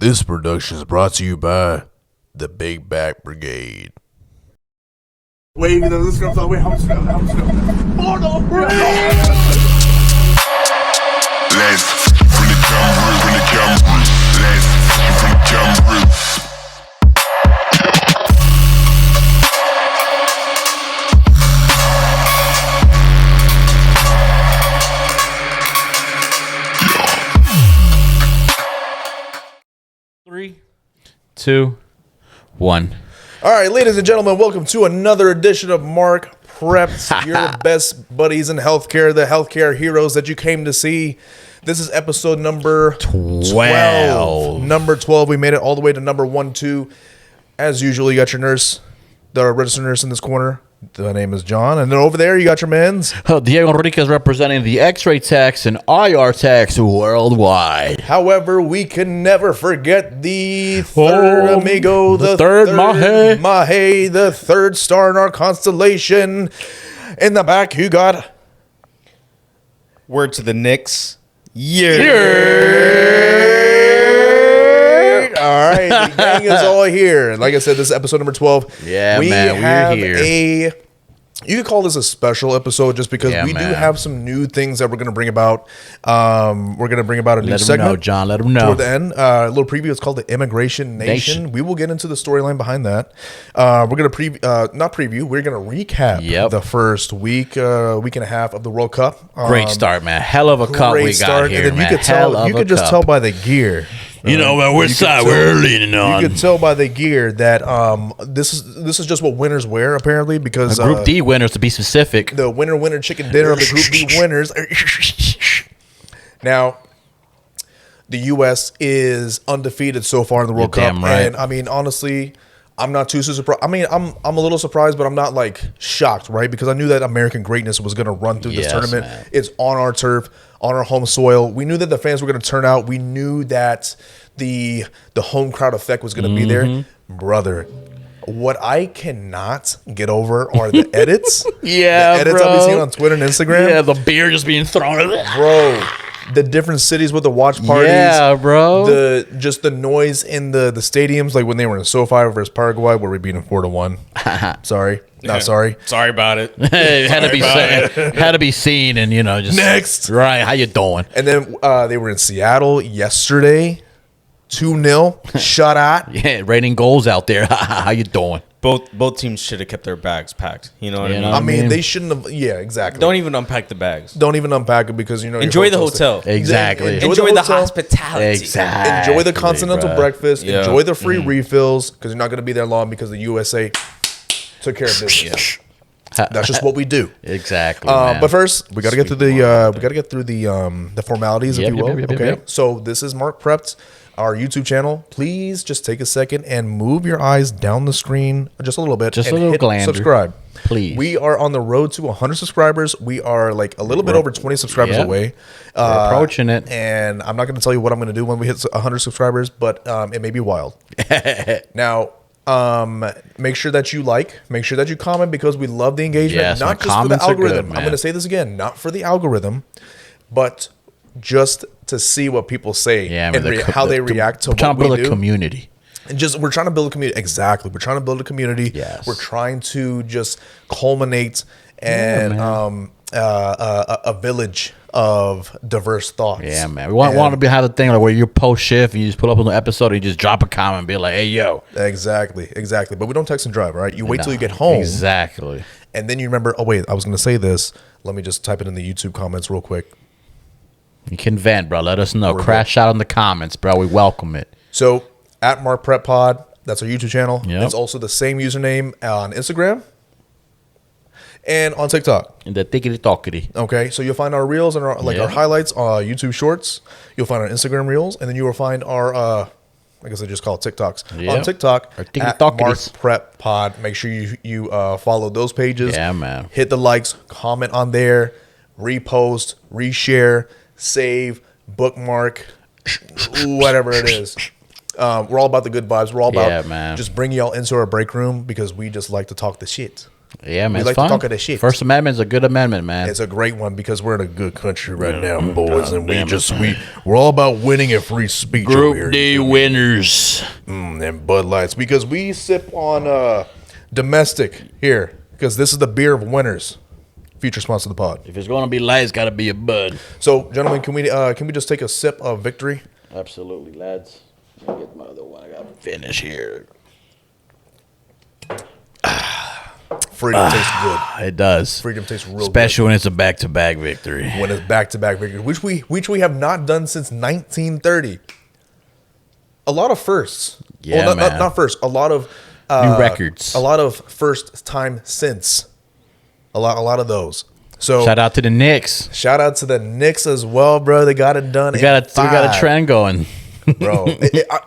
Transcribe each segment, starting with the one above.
This production is brought to you by the Big Back Brigade. Wait, let's go. Wait, how much go? Oh, no, bro. Let's from the camera. Let's from the camera. 3, 2, 1. All right, ladies and gentlemen, welcome to another edition of MarkPrepped, your best buddies in healthcare, the healthcare heroes that you came to see. This is episode number 12. Number 12. We made it all the way to number 12. As usual, you got your nurse, the registered nurse in this corner. The name is John. And then over there, you got your mans. Diego Enriquez representing the X-ray techs and IR techs worldwide. However, we can never forget the third amigo, the third MAJE, the third star in our constellation. In the back, you got... Word to the Knicks. Yeah. All right, the gang is all here. Like I said, this is episode number 12. Yeah, we're here. You could call this a special episode just because we do have some new things that we're going to bring about. We're going to bring about a new segment. Let them know, John. Let them know. Toward the end, a little preview. It's called the Immigration Nation. We will get into the storyline behind that. We're going to not preview. We're going to recap the first week and a half of the World Cup. Great start, man. Hell of a cup we got here, and then man. You could just tell by the gear. You know, man, which side we're leaning on. You could tell by the gear that this is just what winners wear, apparently, because Group D winners, to be specific. the winner chicken dinner of the Group D winners. Now, the U.S. is undefeated so far in the World Cup, damn right. and I mean, honestly, I'm not too surprised. I mean, I'm a little surprised, but I'm not like shocked, right? Because I knew that American greatness was going to run through this tournament. Man. It's on our turf, on our home soil. We knew that the fans were going to turn out. We knew that the home crowd effect was going to be there, brother. What I cannot get over are the edits. The edits bro. I've been seeing on Twitter and Instagram. Yeah, the beer just being thrown. Bro, the different cities with the watch parties. Yeah, bro. The noise in the stadiums, like when they were in SoFi versus Paraguay, where we beat them 4-1. Sorry, not sorry. Sorry about it. Hey, had to be seen, and just Next. Right? How you doing? And then they were in Seattle yesterday, 2-0 shutout. Yeah, raining goals out there. How you doing? Both teams should have kept their bags packed. You know what I mean? I mean, they shouldn't have. Yeah, exactly. Don't even unpack the bags. Don't even unpack it because Enjoy the hotel. Exactly. Enjoy the hotel. hospitality. Exactly. Enjoy the continental bro. breakfast. Yeah. Enjoy the free refills because you're not going to be there long because the USA took care of business. That's just what we do. Exactly. Man. But first, we got to get through the formalities, if you will. Yep. So this is MarkPrepped, our YouTube channel. Please just take a second and move your eyes down the screen just a little bit. Just and a little hit glander. subscribe. Please. We are on the road to 100 subscribers. We are like a little bit over 20 subscribers away. We're approaching it. And I'm not going to tell you what I'm going to do when we hit 100 subscribers, but it may be wild. Now, make sure that you make sure that you comment because we love the engagement. Yes, not my just for the comments are algorithm. good, I'm going to say this again, not for the algorithm, but just to see what people say and how they react to what we do. Build a community. And we're trying to build a community. Exactly. We're trying to build a community. Yes. We're trying to just culminate and a village of diverse thoughts. Yeah, man. We want to have the thing like where you post shift and you just pull up on the episode and you just drop a comment and be like, hey, yo. Exactly. But we don't text and drive, all right? You wait till you get home. Exactly. And then you remember, oh, wait, I was going to say this. Let me just type it in the YouTube comments real quick. You can vent, bro. Let us know. Crash out in the comments, bro. We welcome it. So at MarkPrepped Pod, that's our YouTube channel. Yep. It's also the same username on Instagram and on TikTok. And the tickety-talkety. Okay, so you'll find our reels and our highlights, YouTube Shorts. You'll find our Instagram reels, and then you will find our, I guess I just call it TikToks. Yep. On TikTok, Our at TikTokies. MarkPrepped Pod. Make sure you follow those pages. Yeah, man. Hit the likes, comment on there, repost, reshare, save, bookmark, whatever it is. We're all about the good vibes. We're all about man. just bringing y'all into our break room because we just like to talk the shit. Yeah, man. We It's like fun. to talk of the shit. First Amendment is a good amendment, man. It's a great one because we're in a good country right now, boys, and we're all about winning and free speech over here. Group D winners. And Bud Lights, because we sip on domestic here, because this is the beer of winners. Future sponsor of the pod. If it's going to be light, it's got to be a Bud. So, gentlemen, can we just take a sip of victory? Absolutely, lads. Let me get my other one. I got to finish here. Freedom tastes good. It does. Freedom tastes real Especially when it's a back-to-back victory. good. When it's back-to-back victory, which we have not done since 1930. A lot of firsts. Yeah, well, man. not first. A lot of New records. A lot of first time since. A lot of those. So Shout out to the Knicks. shout out to the Knicks as well, bro. They got it done. We got a trend going. Bro.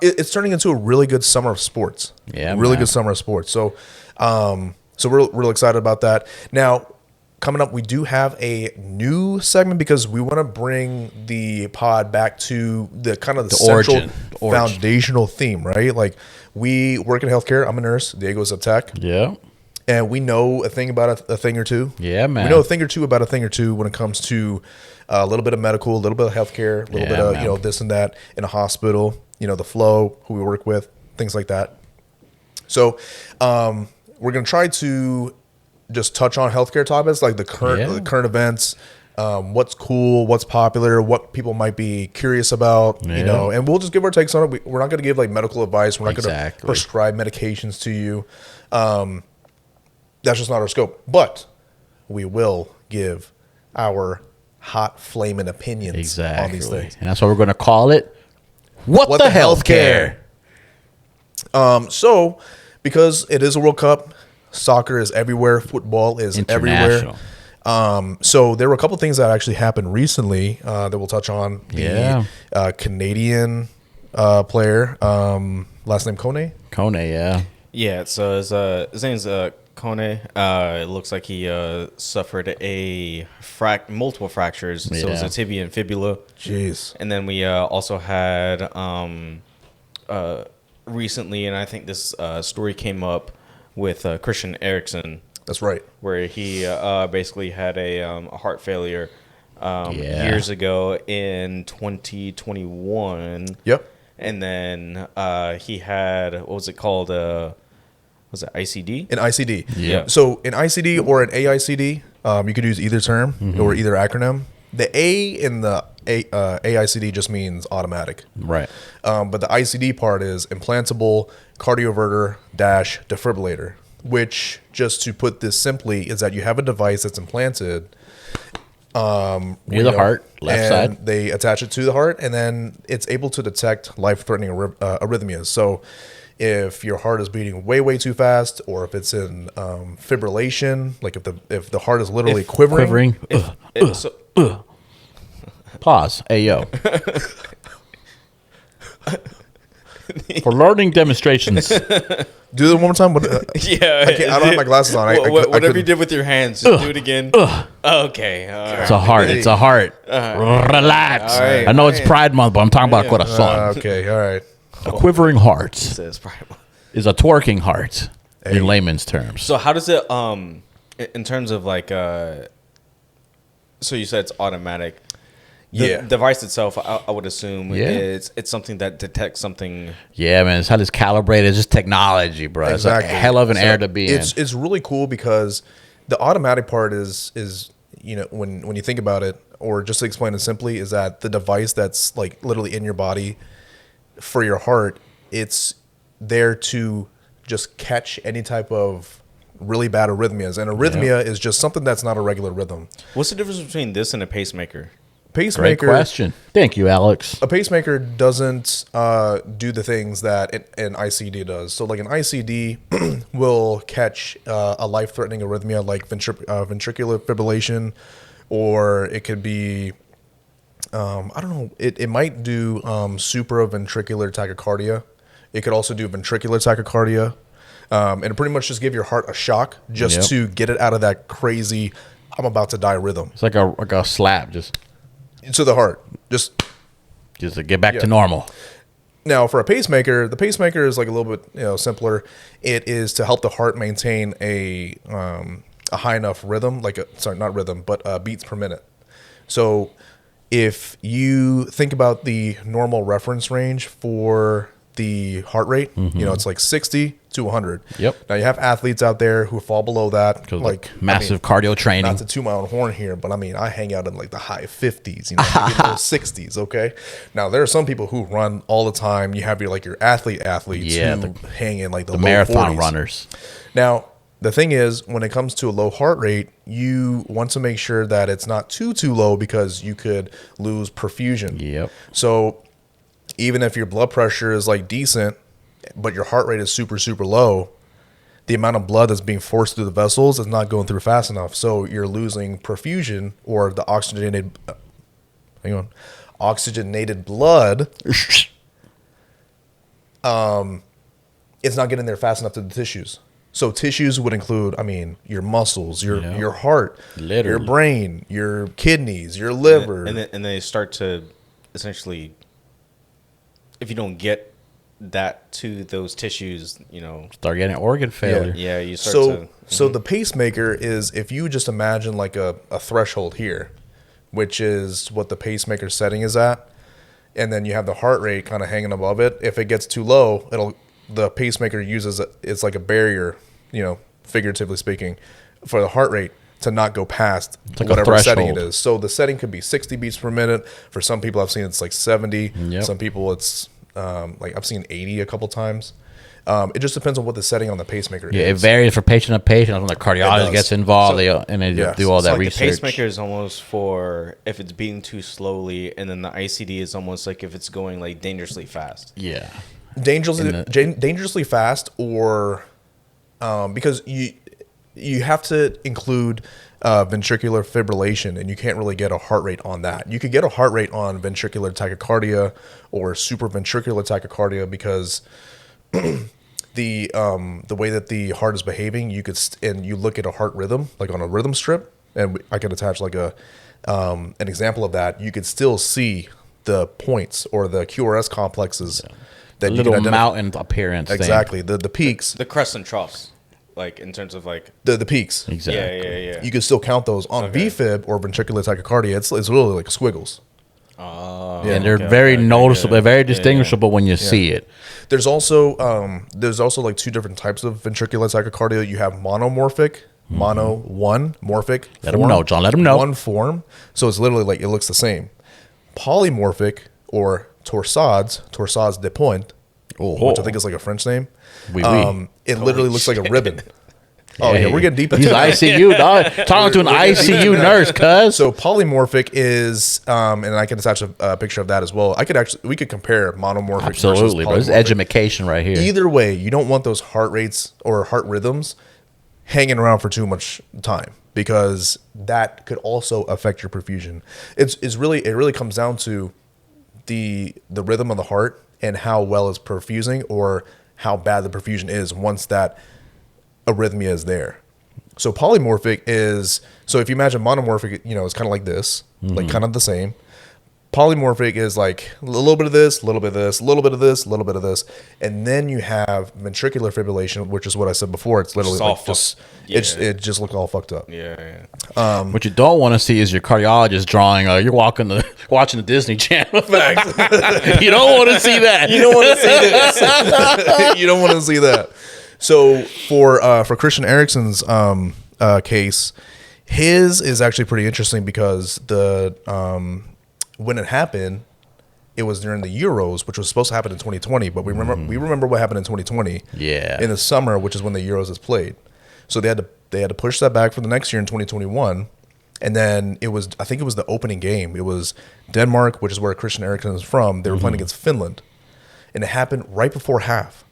It's turning into a really good summer of sports. Yeah, really man. good summer of sports. So, so we're real excited about that. Now, coming up, we do have a new segment because we want to bring the pod back to the kind of the central origin. The origin. foundational theme, right? Like, we work in healthcare. I'm a nurse. Diego's a tech. Yeah. And we know a thing about a thing or two. Yeah, man. We know a thing or two about a thing or two when it comes to a little bit of medical, a little bit of healthcare, a little Yeah, bit of, man. this and that in a hospital, the flow, who we work with, things like that. So we're going to try to just touch on healthcare topics, like the current events, what's cool, what's popular, what people might be curious about, and we'll just give our takes on it. We're not going to give like medical advice. We're not going to prescribe medications to you. That's just not our scope. But we will give our hot flaming opinions on these things. And that's what we're going to call it. What the healthcare? So, because it is a World Cup, soccer is everywhere, football is everywhere. So there were a couple things that actually happened recently that we'll touch on. The Canadian player, last name Kone. Kone, yeah. Yeah, so his name's Kone. It looks like he suffered multiple fractures. So it was a tibia and fibula. Jeez. And then we also had recently, and I think this story came up with Christian Eriksen. That's right. Where he basically had a heart failure years ago in 2021. Yep. And then he had, what was it called? Was it ICD? An ICD. Yeah. So an ICD or an AICD, you could use either term or either acronym. The A in the AICD just means automatic. Right. But the ICD part is implantable cardioverter - defibrillator, which, just to put this simply, is that you have a device that's implanted near the heart, left side. They attach it to the heart, and then it's able to detect life-threatening arrhythmias. So if your heart is beating way too fast, or if it's in fibrillation, like if the heart is literally quivering. Pause. Hey, yo. For learning demonstrations. Do it one more time. Yeah. I don't have my glasses on. Whatever you did with your hands, just do it again. Okay. All right. It's a heart. It's a heart. Relax. All right. I know it's Pride Month, but I'm talking about corazon. Okay, all right. A quivering heart Says Pride Month. is a twerking heart in layman's terms. So how does it, in terms of like, so you said it's automatic. The device itself, I would assume, it's something that detects something. Yeah, man. It's how it's calibrated. It's just technology, bro. Exactly. It's a hell of an air to be in. It's really cool because the automatic part is when you think about it, or just to explain it simply, is that the device that's like literally in your body for your heart, it's there to just catch any type of really bad arrhythmias. And arrhythmia is just something that's not a regular rhythm. What's the difference between this and a pacemaker? Great question. Thank you, Alex. A pacemaker doesn't do the things that an ICD does. So like an ICD will catch a life-threatening arrhythmia like ventricular fibrillation, or it could be, I don't know, it might do supraventricular tachycardia. It could also do ventricular tachycardia. And it pretty much just give your heart a shock just to get it out of that crazy, I'm about to die rhythm. It's like a slap, just To the heart. Just to get back to normal. Now, for a pacemaker, the pacemaker is like a little bit simpler. It is to help the heart maintain a high enough rhythm, not rhythm, but beats per minute. So if you think about the normal reference range for the heart rate, it's like 60 to 100. Yep. Now you have athletes out there who fall below that, like massive cardio training. Not to toot my own horn here, but I hang out in like the high 50s, maybe low 60s. Okay. Now there are some people who run all the time. You have your athletes who hang in like the low marathon 40s. runners. Now the thing is, when it comes to a low heart rate, you want to make sure that it's not too low because you could lose perfusion. Yep. So even if your blood pressure is like decent, but your heart rate is super, super low, the amount of blood that's being forced through the vessels is not going through fast enough. So you're losing perfusion, or the oxygenated blood. It's not getting there fast enough to the tissues. So tissues would include, your muscles, your heart, your brain, your kidneys, your liver. And then they start to essentially, if you don't get that to those tissues, start getting organ failure. Yeah, you start So the pacemaker is, if you just imagine like a threshold here, which is what the pacemaker setting is at, and then you have the heart rate kind of hanging above it. If it gets too low, the pacemaker uses it's like a barrier, figuratively speaking, for the heart rate to not go past whatever setting it is. So the setting could be 60 beats per minute. For some people, I've seen it's like 70. Yep. Some people it's I've seen 80 a couple times. It just depends on what the setting on the pacemaker is. Yeah, it varies for patient to patient. When the cardiologist gets involved, they do all that research. The pacemaker is almost for if it's beating too slowly, and then the ICD is almost like if it's going like dangerously fast. Yeah, dangerously fast, or because you have to include ventricular fibrillation, and you can't really get a heart rate on that. You could get a heart rate on ventricular tachycardia or supraventricular tachycardia because the way that the heart is behaving, and you look at a heart rhythm, like on a rhythm strip, and I could attach like an example of that. You could still see the points or the QRS complexes that you little can identify. mountain appearance. Exactly, the peaks, the crests and troughs. Like in terms of like the peaks. Exactly. Yeah. You can still count those on VFib or ventricular tachycardia. It's really like squiggles. And they're very noticeable. They're very distinguishable when you see it. There's also like two different types of ventricular tachycardia. You have monomorphic, morphic. Let them know, John. Let them know. One form. So it's literally like it looks the same. Polymorphic or torsades de pointe, which I think is like a French name. It literally looks like a ribbon. Oh yeah, we're getting deep into ICU, dog. Talking to an ICU nurse, cuz. So polymorphic is, and I can attach a picture of that as well. We could compare monomorphic. Absolutely, bro. This is education right here. Either way, you don't want those heart rates or heart rhythms hanging around for too much time, because that could also affect your perfusion. It really comes down to the rhythm of the heart and how well it's perfusing, or how bad the perfusion is once that arrhythmia is there. So polymorphic is, so if you imagine monomorphic, it's kind of like this, like kind of the same. Polymorphic is like a little bit of this, a little bit of this, a little bit of this, a little bit of this. And then you have ventricular fibrillation, which is what I said before. It's literally like it just looks all fucked up. Yeah. What you don't want to see is your cardiologist drawing, you're watching the Disney Channel. You don't want to see that. You don't want to see this. You don't want to see that. So for Christian Eriksen's case, his is actually pretty interesting because when it happened, it was during the Euros, which was supposed to happen in 2020. But we remember what happened in 2020. Yeah. In the summer, which is when the Euros is played. So they had to push that back for the next year in 2021. And then I think it was the opening game. It was Denmark, which is where Christian Eriksen is from. They were playing against Finland, and it happened right before half.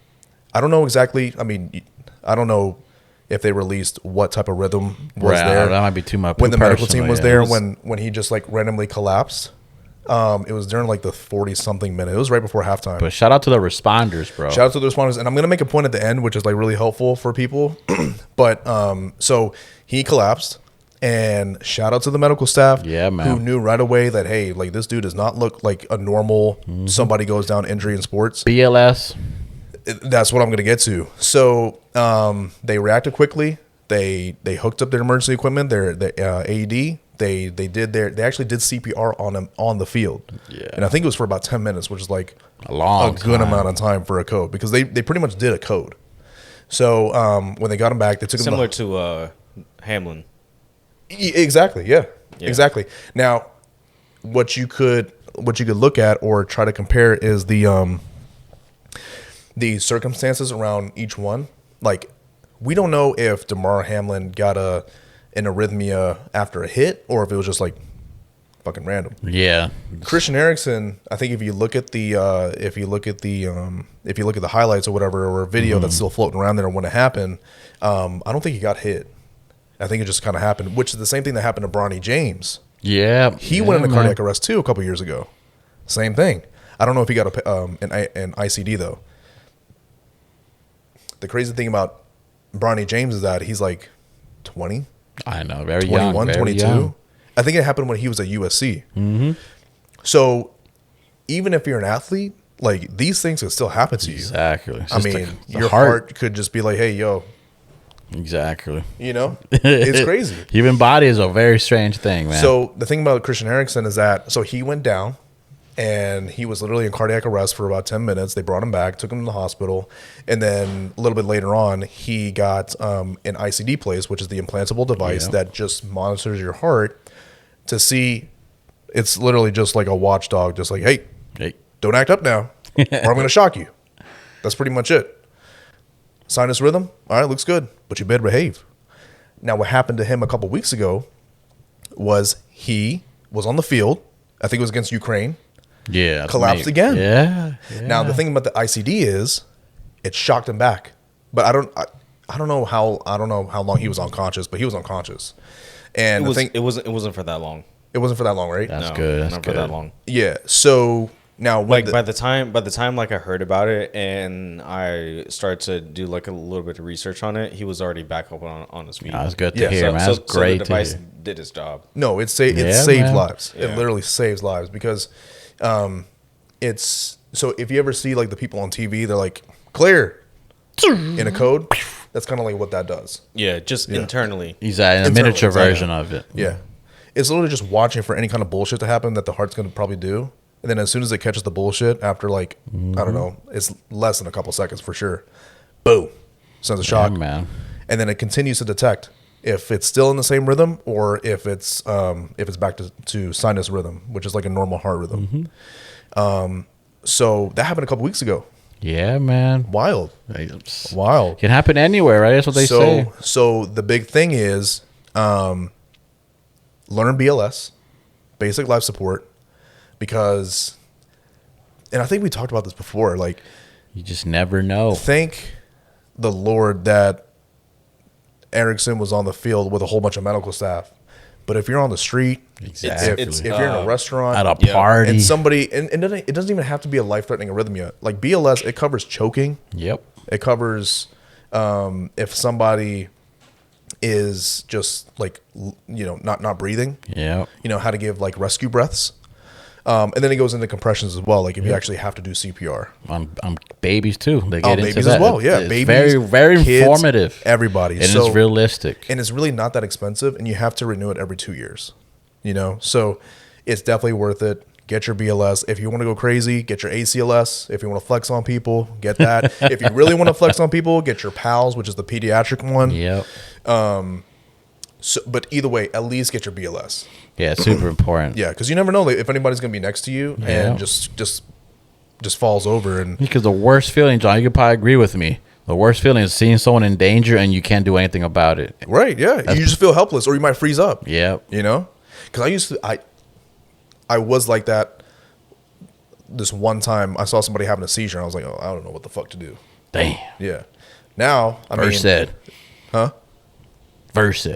I don't know exactly. I don't know if they released what type of rhythm was there. That might be too much. When the medical team was there, when he just like randomly collapsed. It was during like the 40-something minute. It was right before halftime. But shout out to the responders, bro. Shout out to the responders. And I'm going to make a point at the end, which is like really helpful for people. But so he collapsed, And shout out to the medical staff, Yeah, man. who knew right away that, hey, like this dude does not look like a normal somebody goes down injury in sports. BLS. That's what I'm going to get to. So they reacted quickly. They hooked up their emergency equipment, their AED. They actually did CPR on him on the field. Yeah. And I think it was for about 10 minutes, which is like A good amount of time for a code, because they pretty much did a code. So when they got him back, they took him Similar to Hamlin. Exactly. Yeah. Exactly. Now, what you could look at or try to compare is the circumstances around each one. Like, we don't know if DeMar Hamlin got an arrhythmia after a hit, or if it was just like fucking random. Yeah. Christian Eriksen, I think if you look at the highlights or whatever, or a video that's still floating around there when it happened, I don't think he got hit. I think it just kind of happened, which is the same thing that happened to Bronny James. Yeah. He went into cardiac arrest too a couple years ago. Same thing. I don't know if he got an ICD though. The crazy thing about Bronny James is that he's like 20. I know, very 21, young, very 22. young. I think it happened when he was at USC. Mm-hmm. So even if you're an athlete, like these things can still happen to you. Exactly. It's I just mean, the your heart could just be like, hey, yo. Exactly. You know? It's crazy. Human body is a very strange thing, man. So the thing about Christian Eriksen is that, so he went down and he was literally in cardiac arrest for about 10 minutes. They brought him back, took him to the hospital. And then a little bit later on, he got an ICD placed, which is the implantable device that just monitors your heart to see. It's literally just like a watchdog, just like, hey, don't act up now or I'm going to shock you. That's pretty much it. Sinus rhythm, all right, looks good, but you better behave. Now, what happened to him a couple weeks ago was he was on the field. I think it was against Ukraine. Yeah. Collapsed again. Yeah. Now, the thing about the ICD is it shocked him back. But I don't know how long he was unconscious, but he was unconscious. And it wasn't for that long. It wasn't for that long, right? That's good. That's not good. for that long. Yeah. So now, Like by the time like I heard about it and I started to do like a little bit of research on it, he was already back up on his feet. That's good to Yeah. hear, man. That's great the device to hear. did its job. No, it saved man. lives. Yeah. It literally saves lives because it's so if you ever see like the people on TV, they're like clear in a code. That's kind of like what that does. Yeah, just internally. Exactly. A Internally, miniature exactly. version of it. Yeah, it's literally just watching for any kind of bullshit to happen that the heart's going to probably do, and then as soon as it catches the bullshit, after like I don't know, it's less than a couple seconds for sure. Boom, sends a shock, man. And then it continues to detect if it's still in the same rhythm or if it's back to sinus rhythm, which is like a normal heart rhythm. So that happened a couple weeks ago. Yeah, man. Wild. It can happen anywhere, right? That's what they say. So the big thing is learn BLS, basic life support, because, and I think we talked about this before, like, You just never know. thank the Lord that Erickson was on the field with a whole bunch of medical staff. But if you're on the street, Exactly. if you're in a restaurant, At a party. and somebody, and it doesn't even have to be a life-threatening arrhythmia. Like BLS, it covers choking. Yep. It covers if somebody is just like, not breathing. Yep. How to give like rescue breaths. And then it goes into compressions as well. Like if you actually have to do CPR. On babies too. They get into babies that as well. Yeah, It's babies, very, very kids, informative. everybody. And So- it's realistic. And it's really not that expensive, and you have to renew it every 2 years. So it's definitely worth it. Get your BLS. If you want to go crazy, get your ACLS. If you want to flex on people, get that. If you really want to flex on people, get your PALS, which is the pediatric one. Yep. So, but either way, at least get your BLS. Yeah, it's super important. Yeah, because you never know like, if anybody's going to be next to you and just falls over. And Because the worst feeling, John, you could probably agree with me. The worst feeling is seeing someone in danger and you can't do anything about it. right, yeah, you just feel helpless, or you might freeze up. Yep. Because I was like that. This one time, I saw somebody having a seizure, and I was like, oh, I don't know what the fuck to do. Damn. Yeah. Now, Versed. Huh? Versed.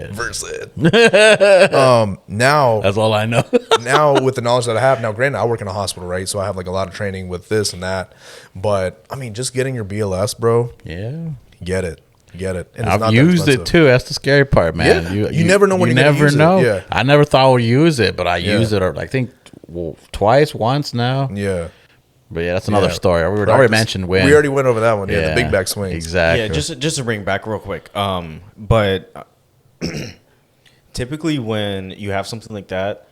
Now, That's all I know. now with the knowledge that I have, now granted, I work in a hospital, right? So I have like a lot of training with this and that. But I mean, just getting your BLS, bro, Yeah. get it. Get it. And it's I've not that used it expensive. too. That's the scary part, man. Yeah. You never know when you you're gonna never use it. know. Yeah. I never thought I would use it, but I use it. I think once now. Yeah. But yeah, that's another Yeah. story. We already Practice. mentioned when. We already went over that one. Yeah, the big back swings. Exactly. Yeah, just to bring back real quick. But typically when you have something like that,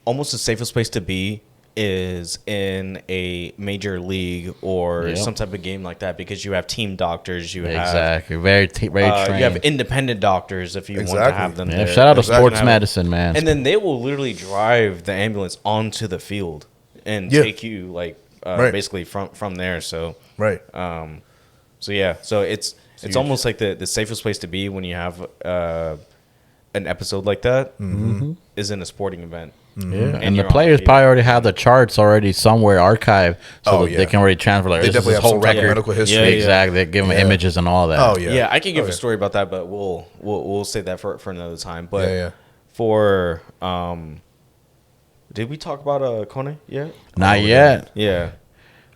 almost the safest place to be is in a major league or some type of game like that, because you have team doctors, you have very trained. you have independent doctors if you want to have them there. Shout out to Exactly. sports medicine, man. And then they will literally drive the ambulance onto the field and take you like basically from there. So Right. so yeah, so it's almost like the safest place to be when you have an episode like that is in a sporting event. Yeah, and the players probably already have the charts already somewhere archived, so that they can already transfer. Like, They this is definitely his have whole some type of record. medical history. Yeah, Exactly. They give them images and all that. Oh yeah. Yeah, I can give a story about that, but we'll save that for another time. But for did we talk about Kone yet? Not yet. Yeah.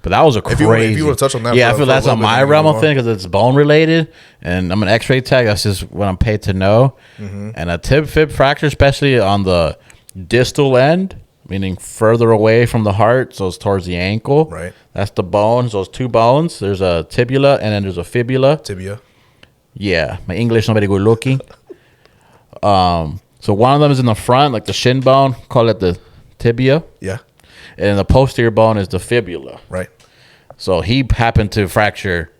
But that was a crazy. If you want to touch on that, yeah, I for feel a that's little on bit, my then we realm move of thing because it's bone related, and I'm an X-ray tech. That's just what I'm paid to know. And a tib fib fracture, especially on the distal end, meaning further away from the heart, so it's towards the ankle. Right. That's the bones. Those two bones. There's a tibula and then there's a fibula. Tibia. Yeah, my English not very good looking. So one of them is in the front, like the shin bone. Call it the tibia, Yeah. and the posterior bone is the fibula. Right. So he happened to fracture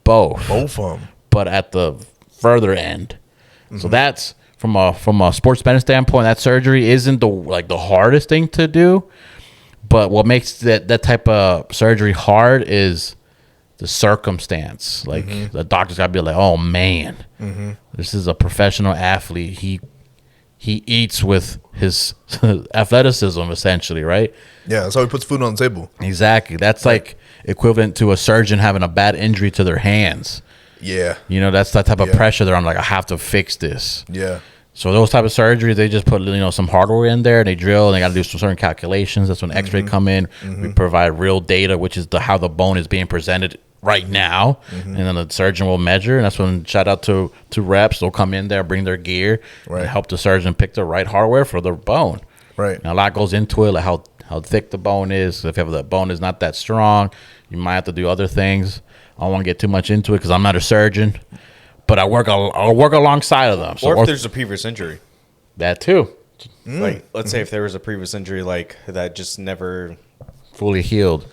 both, Both of them. but at the further end. So that's from a sports medicine standpoint. That surgery isn't the hardest thing to do, but what makes that type of surgery hard is the circumstance. Like the doctor's got to be like, oh man, this is a professional athlete. He eats with his athleticism, essentially, right? Yeah, that's how he puts food on the table. Exactly. That's like equivalent to a surgeon having a bad injury to their hands. Yeah. You know, that's that type of pressure there. I'm like, I have to fix this. Yeah. So those type of surgeries, they just put some hardware in there, and they drill, and they got to do some certain calculations. That's when X-ray come in. We provide real data, which is how the bone is being presented right now, and then the surgeon will measure. And that's when, shout out to reps, they'll come in there, bring their gear, and help the surgeon pick the right hardware for the bone. Right. Now, a lot goes into it, like how thick the bone is. If the bone is not that strong, you might have to do other things. I don't want to get too much into it because I'm not a surgeon, but I'll work alongside of them. So Or if there's a previous injury. that too, Like, let's say if there was a previous injury like that just never fully healed.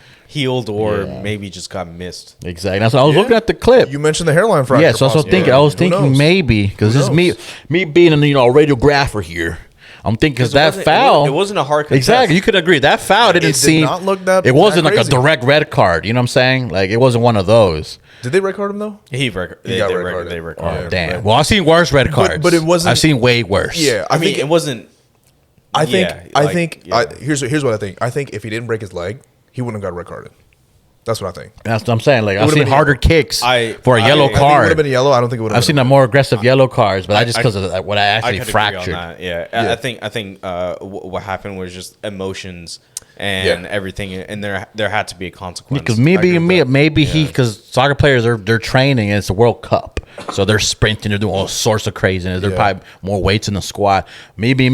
or maybe just got missed. Exactly. That's what I was looking at the clip. You mentioned the hairline fracture. Yeah, so I was thinking. I was thinking maybe because this is me being a radiographer here. I'm thinking because that foul. It wasn't a hard contest. Exactly. You could agree that foul didn't seem. not look that. It wasn't that like a crazy. direct red card. You know what I'm saying? Like it wasn't one of those. Did they record him though? They got red carded. They Oh, recorded. Damn. Well, I've seen worse red cards, but it wasn't- I've seen way worse. Yeah, I mean, it wasn't. I think. Yeah, Here's what I think. I think if he didn't break his leg, he wouldn't have got red carded. That's what I think. That's what I'm saying. Like I've would've seen been harder kicks for a yellow I think it would card. have been a yellow. I don't think it would have. I've seen the more aggressive yellow cards, but I just because of what I actually could agree fractured. on that. Yeah. I think what happened was just emotions and everything, and there had to be a consequence. Because maybe he, because soccer players they're training and it's a World Cup, so they're sprinting, they're doing all sorts of craziness. They're probably more weights in the squat. Maybe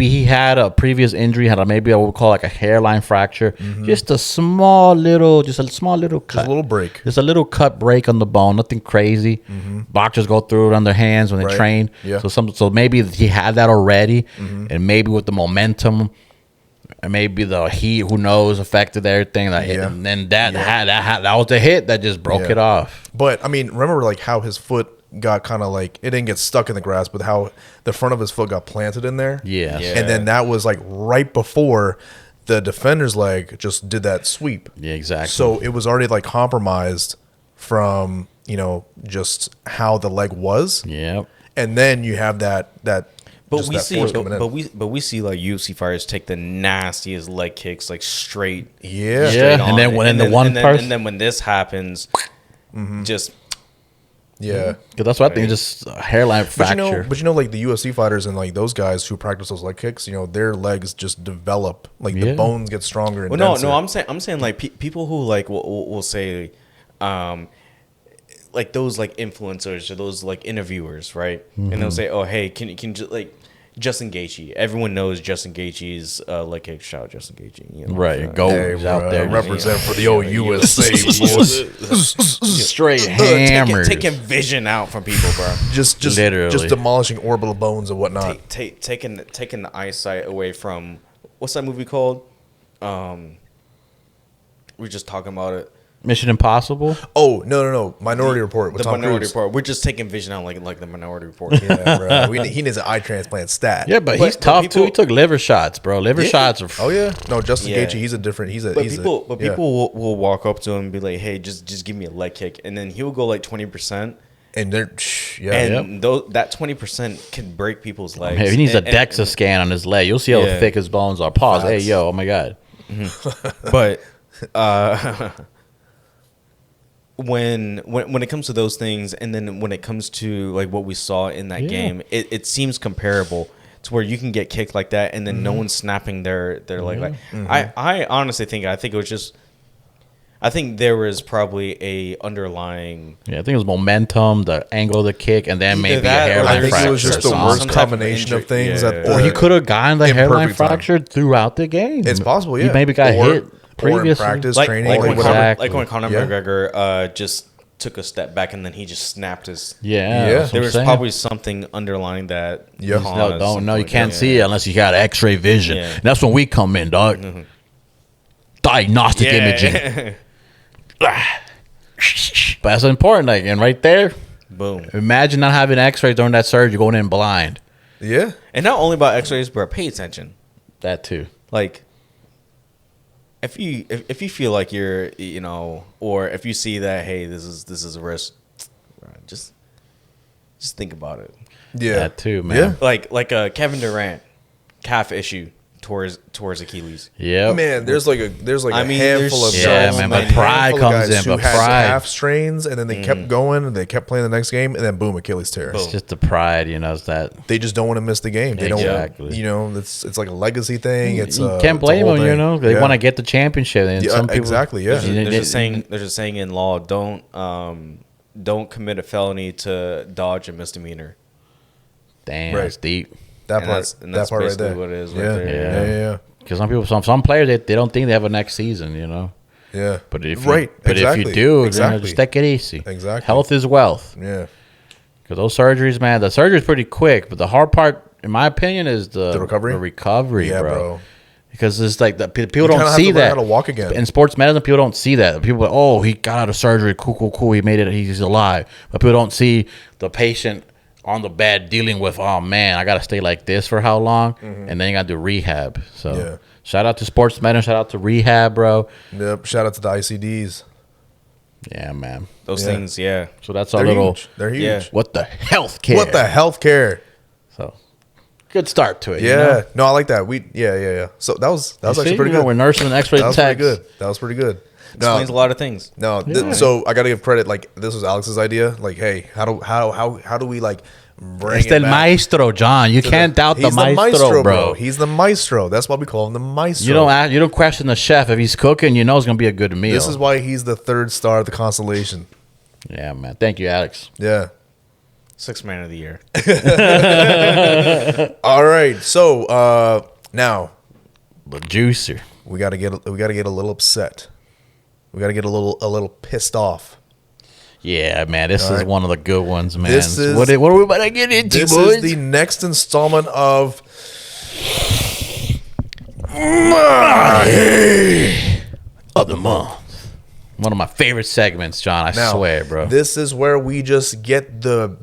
he had a previous injury, maybe I would call like a hairline fracture, just a small little cut, Just a little break. just a little cut break on the bone, nothing crazy. Boxers go through it on their hands when they train. Yeah. So maybe he had that already, and maybe with the momentum. And maybe the heat, who knows, affected everything. And then that was the hit that just broke it off. But I mean, remember like how his foot got kind of like it didn't get stuck in the grass, but how the front of his foot got planted in there. Yeah. And then that was like right before the defender's leg just did that sweep. Yeah, exactly. So it was already like compromised from just how the leg was. Yep. And then you have that. But just we that see, force coming in. but we see like UFC fighters take the nastiest leg kicks like straight. Yeah. Yeah. on And then it. when and then when this happens, just Yeah. Because that's what I think, just a hairline fracture. But like the UFC fighters and like those guys who practice those leg kicks, their legs just develop. Like the bones get stronger. And well, no, I'm saying like people who like will say, like like those like influencers or those like interviewers, right? And they'll say, "Oh, hey, can just like Justin Gaethje." Everyone knows Justin Gaethje's leg kick. Shout out Justin Gaethje, you know, Right, goals out there. Represent for the old USA. Straight hammers. taking vision out from people, bro. just Literally. just demolishing orbital bones and whatnot. Taking the eyesight away from what's that movie called? We were just talking about it. Mission Impossible. Oh no! Minority Report with The Tom Minority Cruise. Report. We're just taking vision out like the Minority Report. Yeah, bro. He needs an eye transplant stat. Yeah, but he's tough too. He took liver shots, bro. Liver shots are. Oh yeah. No, Justin Yeah. Gaethje. He's a different. But people will walk up to him and be like, "Hey, just give me a leg kick," and then he'll go like 20%. And they're And that 20% can break people's legs. Hey, he needs a And- DEXA scan on his leg. You'll see how Yeah. thick his bones are. Pause. Hey, Facts. yo, oh my god. But when it comes to those things, and then when it comes to like what we saw in that game, it seems comparable to where you can get kicked like that, and then no one's snapping their leg. Like I honestly think it was just. I think there was probably a underlying. Yeah, I think it was momentum, the angle of the kick, and then maybe a that or hairline I think fracture. it was just the or worst something. combination of things. Yeah. That Or he could have gotten the hairline imperfect time. fracture throughout the game. It's possible. Yeah. He maybe got hit or in previously. practice like training. like Like when whatever. Exactly. Conor Yeah. McGregor just took a step back and then he just snapped his. Yeah, Yeah. that's what There I'm was saying. probably something underlying that. Yeah. caused No, something you like can't that. see it unless you got X-ray vision. Yeah. And that's when we come in, dog. Diagnostic imaging. But that's important, like, and right there, Boom. imagine not having X-rays during that surgery, going in blind. Yeah. And not only about X-rays, but pay attention. That too. Like, if you feel like you're, you know, or if you see that, hey, this is a risk, just think about it. Yeah. That too, man. Yeah. Like Kevin Durant calf issue towards Achilles. Yeah, Man, there's like a I mean, handful of there's guys, so man, many. but Pride handful of comes guys in, who but had pride. calf strains, and then they kept going, and they kept playing the next game, and then boom, Achilles tear. it's just the pride, you know. It's that They just don't want to miss the game. They Exactly. don't, you know, it's like a legacy thing. It's you it's can't a blame whole them, you thing. know. They Yeah. want to get the championship, and Yeah, some people exactly, yeah. There's a saying in law: don't commit a felony to dodge a misdemeanor. Damn, Right. it's deep. That And part, that's- and that's that part right basically there. what it is right yeah. there. Yeah. Because some people, some players, they don't think they have a next season, you know. Yeah. But if right, you, but exactly. if you do, exactly. just take it easy. Exactly. Health is wealth. Yeah. Because those surgeries, man, the surgery's pretty quick, but the hard part, in my opinion, is the recovery? The recovery, Yeah, bro. bro. Because it's like the people You don't kinda have see to learn that. how to walk again. In sports medicine, people don't see that. People are, oh, he got out of surgery, cool. He made it. He's alive. But people don't see the patient on the bed dealing with, oh man, I got to stay like this for how long, and then you got to do rehab. So Yeah. shout out to sports medicine. Shout out to rehab, bro. Yep. Shout out to the ICDs. Yeah, man. Those Yeah. things, yeah. So that's They're our little. huge. They're huge. Yeah. What the health care? What the healthcare? So good start to it. Yeah. You know? No, I like that. Yeah. So that was You actually see? pretty You know, good. We're nursing an X-ray That was text. pretty good. Explains a lot of things. No, so I gotta give credit. Like this was Alex's idea. Like, hey, how do we like bring It's it the back maestro, John. You to can't doubt the he's maestro, bro. He's the maestro. That's why we call him the maestro. You don't question the chef if he's cooking. You know it's gonna be a good meal. This is why he's the third star of the constellation. Yeah, man. Thank you, Alex. Yeah. 6th man of the year. All right. So now The juicer. we gotta get a little upset. We gotta get a little pissed off. Yeah, man. This is one of the good ones, man. This is- what are we about to get into, This boys? is the next installment of of the month. One of my favorite segments, John. I Now, swear, bro. This is where we just get the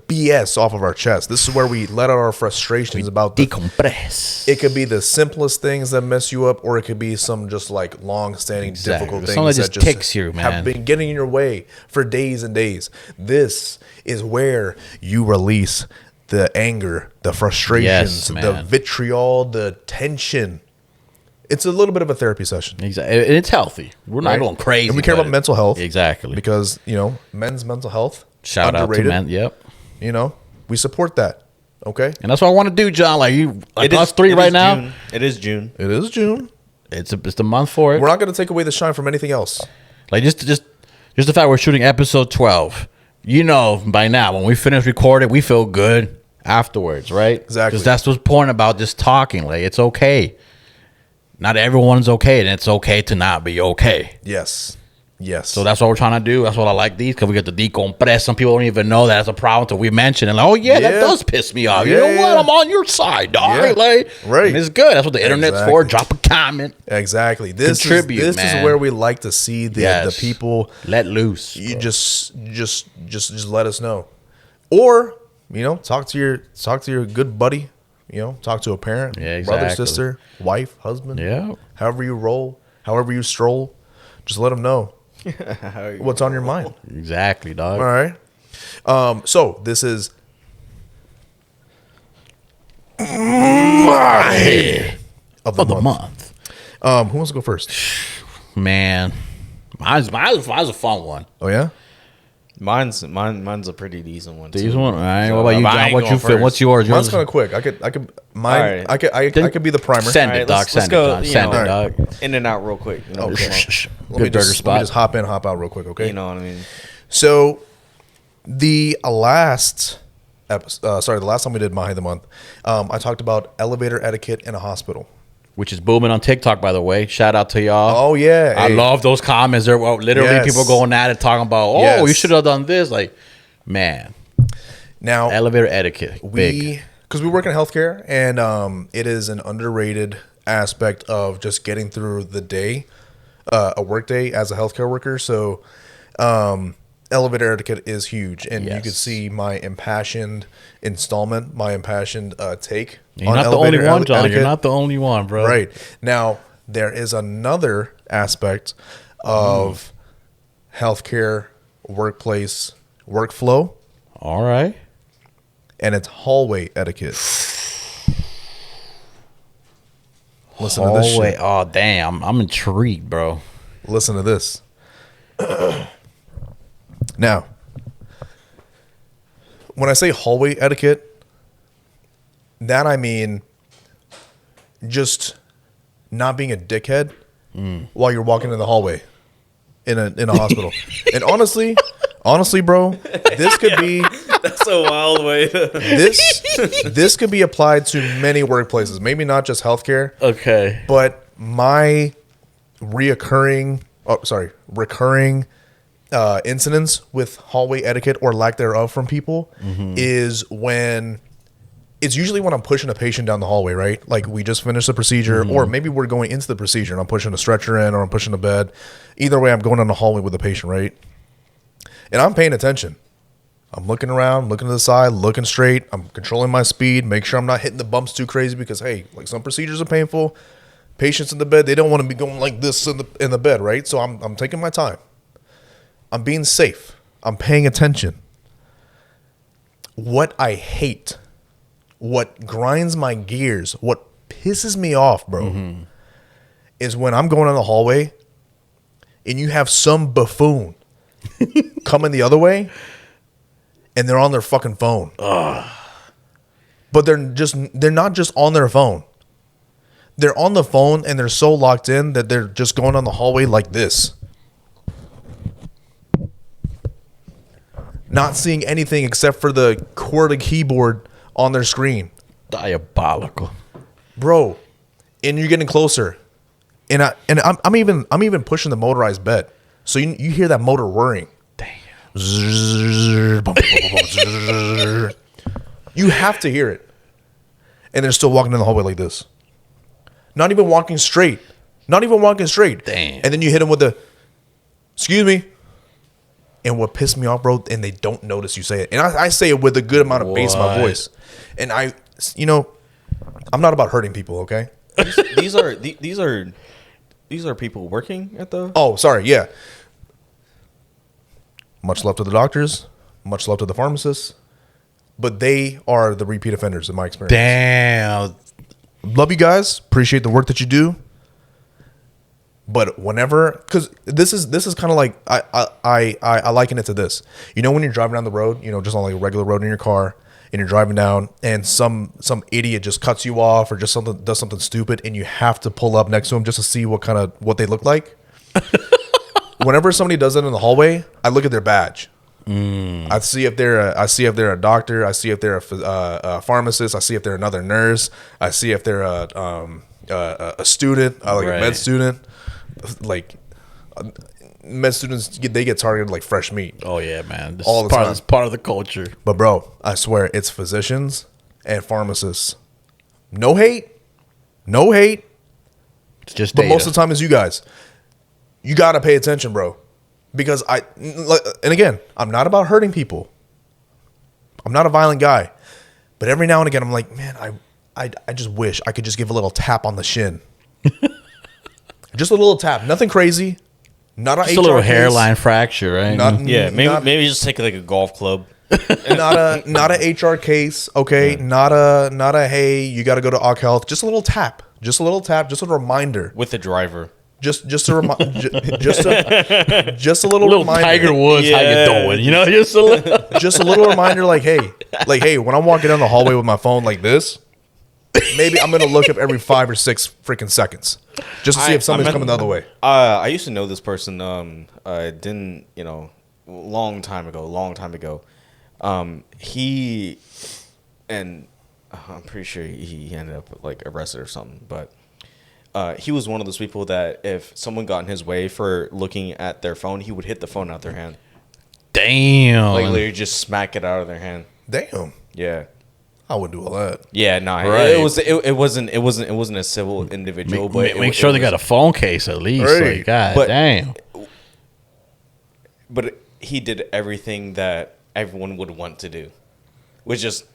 BS off of our chest. This is where we let out our frustrations about the. Decompress. It could be the simplest things that mess you up, or it could be some just like long-standing, Exactly. difficult Something things that just ticks you, man. have been getting in your way for days and days. This is where you release the anger, the frustrations, Yes, the man. vitriol, the tension. It's a little bit of a therapy session. Exactly. And it's healthy. We're not Right? going crazy. And we care but about mental health. Exactly. Because, men's mental health, Shout underrated. out to men. Yep. We support that. Okay? And that's what I want to do, John. Like you, like It is- us three it right is now. June. It is June. It is June. It's the month for it. We're not going to take away the shine from anything else. Like just Just the fact we're shooting episode 12. You know, by now, when we finish recording, we feel good afterwards, right? Exactly. Because that's what's point about just talking. Like, it's okay. Not everyone's okay, and it's okay to not be okay. Yes. So that's what we're trying to do. That's what I like these, because we get to decompress. Some people don't even know that's a problem until we mention it. Like, oh, yeah, that does piss me off. You know what? I'm on your side, dog. Yeah. Like, Right. And it's good. That's what the internet's for. Drop a comment. Exactly. This Contribute, is man. where we like to see the people let loose. You just let us know, or talk to your good buddy. Talk to a parent, brother, sister, wife, husband. Yeah. However you roll, however you stroll, just let them know what's on your mind. Exactly, dog. All right. So this is of the month. Who wants to go first? Man, mine's a fun one. Oh yeah. Mine's a pretty decent one. These too. one, all right. So, What about you, I John? ain't What going you feel? first. What's yours? Mine's kind of quick. I could mine. All right. I could be the primer. Send All it, right, dog. let's Send it, go, John. you Send know, it, dog. In and out real quick. You know, Okay. come on. Let me Good burger just spot. hop in, hop out real quick. Okay. You know what I mean? So the last the last time we did Mahi of the month, I talked about elevator etiquette in a hospital. Which is booming on TikTok, by the way. Shout out to y'all. Oh yeah, I love those comments. There were literally Yes. people going at it, talking about, oh, Yes. you should have done this. Like, man, Now elevator etiquette. Big. because we work in healthcare, and it is an underrated aspect of just getting through the day, a work day as a healthcare worker. So elevator etiquette is huge, and you Yes. could see my impassioned installment, my impassioned take. You're on not the only elevator one, John. You're etiquette. not the only one, bro. Right. Now, there is another aspect of healthcare workplace workflow, All right. and it's hallway etiquette. Listen to this Hallway. shit. Oh, damn. I'm intrigued, bro. Listen to this. Now, when I say hallway etiquette, that I mean just not being a dickhead while you're walking in the hallway in a hospital. And honestly, bro, this could be That's a wild way to. this could be applied to many workplaces. Maybe not just healthcare, Okay. but my recurring incidents with hallway etiquette or lack thereof from people is when it's usually when I'm pushing a patient down the hallway, right? Like we just finished the procedure, or maybe we're going into the procedure and I'm pushing a stretcher in or I'm pushing a bed. Either way, I'm going down the hallway with the patient, right? And I'm paying attention. I'm looking around, looking to the side, looking straight. I'm controlling my speed, make sure I'm not hitting the bumps too crazy because, hey, like some procedures are painful. Patients in the bed, they don't want to be going like this in the bed, right? So I'm taking my time. I'm being safe. I'm paying attention. What I hate, what grinds my gears, what pisses me off, bro, is when I'm going down the hallway and you have some buffoon coming the other way and they're on their fucking phone. But they're not just on their phone. They're on the phone and they're so locked in that they're just going down the hallway like this. Not seeing anything except for the QWERTY keyboard on their screen. Diabolical. Bro, and you're getting closer. And I'm even pushing the motorized bed. So you hear that motor whirring. You have to hear it. And they're still walking in the hallway like this. Not even walking straight. Damn. And then you hit them with the, excuse me. And what pissed me off, bro, and they don't notice you say it. And I say it with a good amount of bass in my voice. And I'm not about hurting people, okay? These are people working at the. Oh, sorry, yeah. Much love to the doctors, much love to the pharmacists, but they are the repeat offenders in my experience. Damn. Love you guys, appreciate the work that you do. But whenever, because this is kind of like I liken it to this. You know when you're driving down the road, just on like a regular road in your car, and you're driving down, and some idiot just cuts you off or just does something stupid, and you have to pull up next to him just to see what they look like. whenever somebody does it in the hallway, I look at their badge. I see if they're a doctor. I see if they're a pharmacist. I see if they're another nurse. I see if they're a student, like a med student. Like med students, they get targeted like fresh meat. Oh yeah, man. This All is the part, time. It's part of the culture. But bro, I swear it's physicians and pharmacists. No hate. It's just But data. most of the time it's you guys. You gotta pay attention, bro. Because and again, I'm not about hurting people. I'm not a violent guy. But every now and again, I'm like, man, I just wish I could just give a little tap on the shin. Just a little tap. Nothing crazy. Not just a little hairline fracture, right? Maybe just take like a golf club. not a HR case, okay? Not a hey, you got to go to Ock Health. Just a little tap. Just a reminder. With the driver. Just a just a little reminder. Tiger Woods, how you doing? You know, just a little. Just a little reminder, like hey, when I'm walking down the hallway with my phone like this, maybe I'm gonna look up every 5 or 6 freaking seconds just to see if somebody's coming the other way. I used to know this person. Didn't long time ago. He and I'm pretty sure he ended up like arrested or something, but. He was one of those people that if someone got in his way for looking at their phone, he would hit the phone out their hand. Damn. Like literally just smack it out of their hand. Damn. Yeah. I wouldn't do all that. Yeah, no, Right. it wasn't a civil individual, but make sure they got a phone case at least. Right. Like, God But- damn. But he did everything that everyone would want to do, which just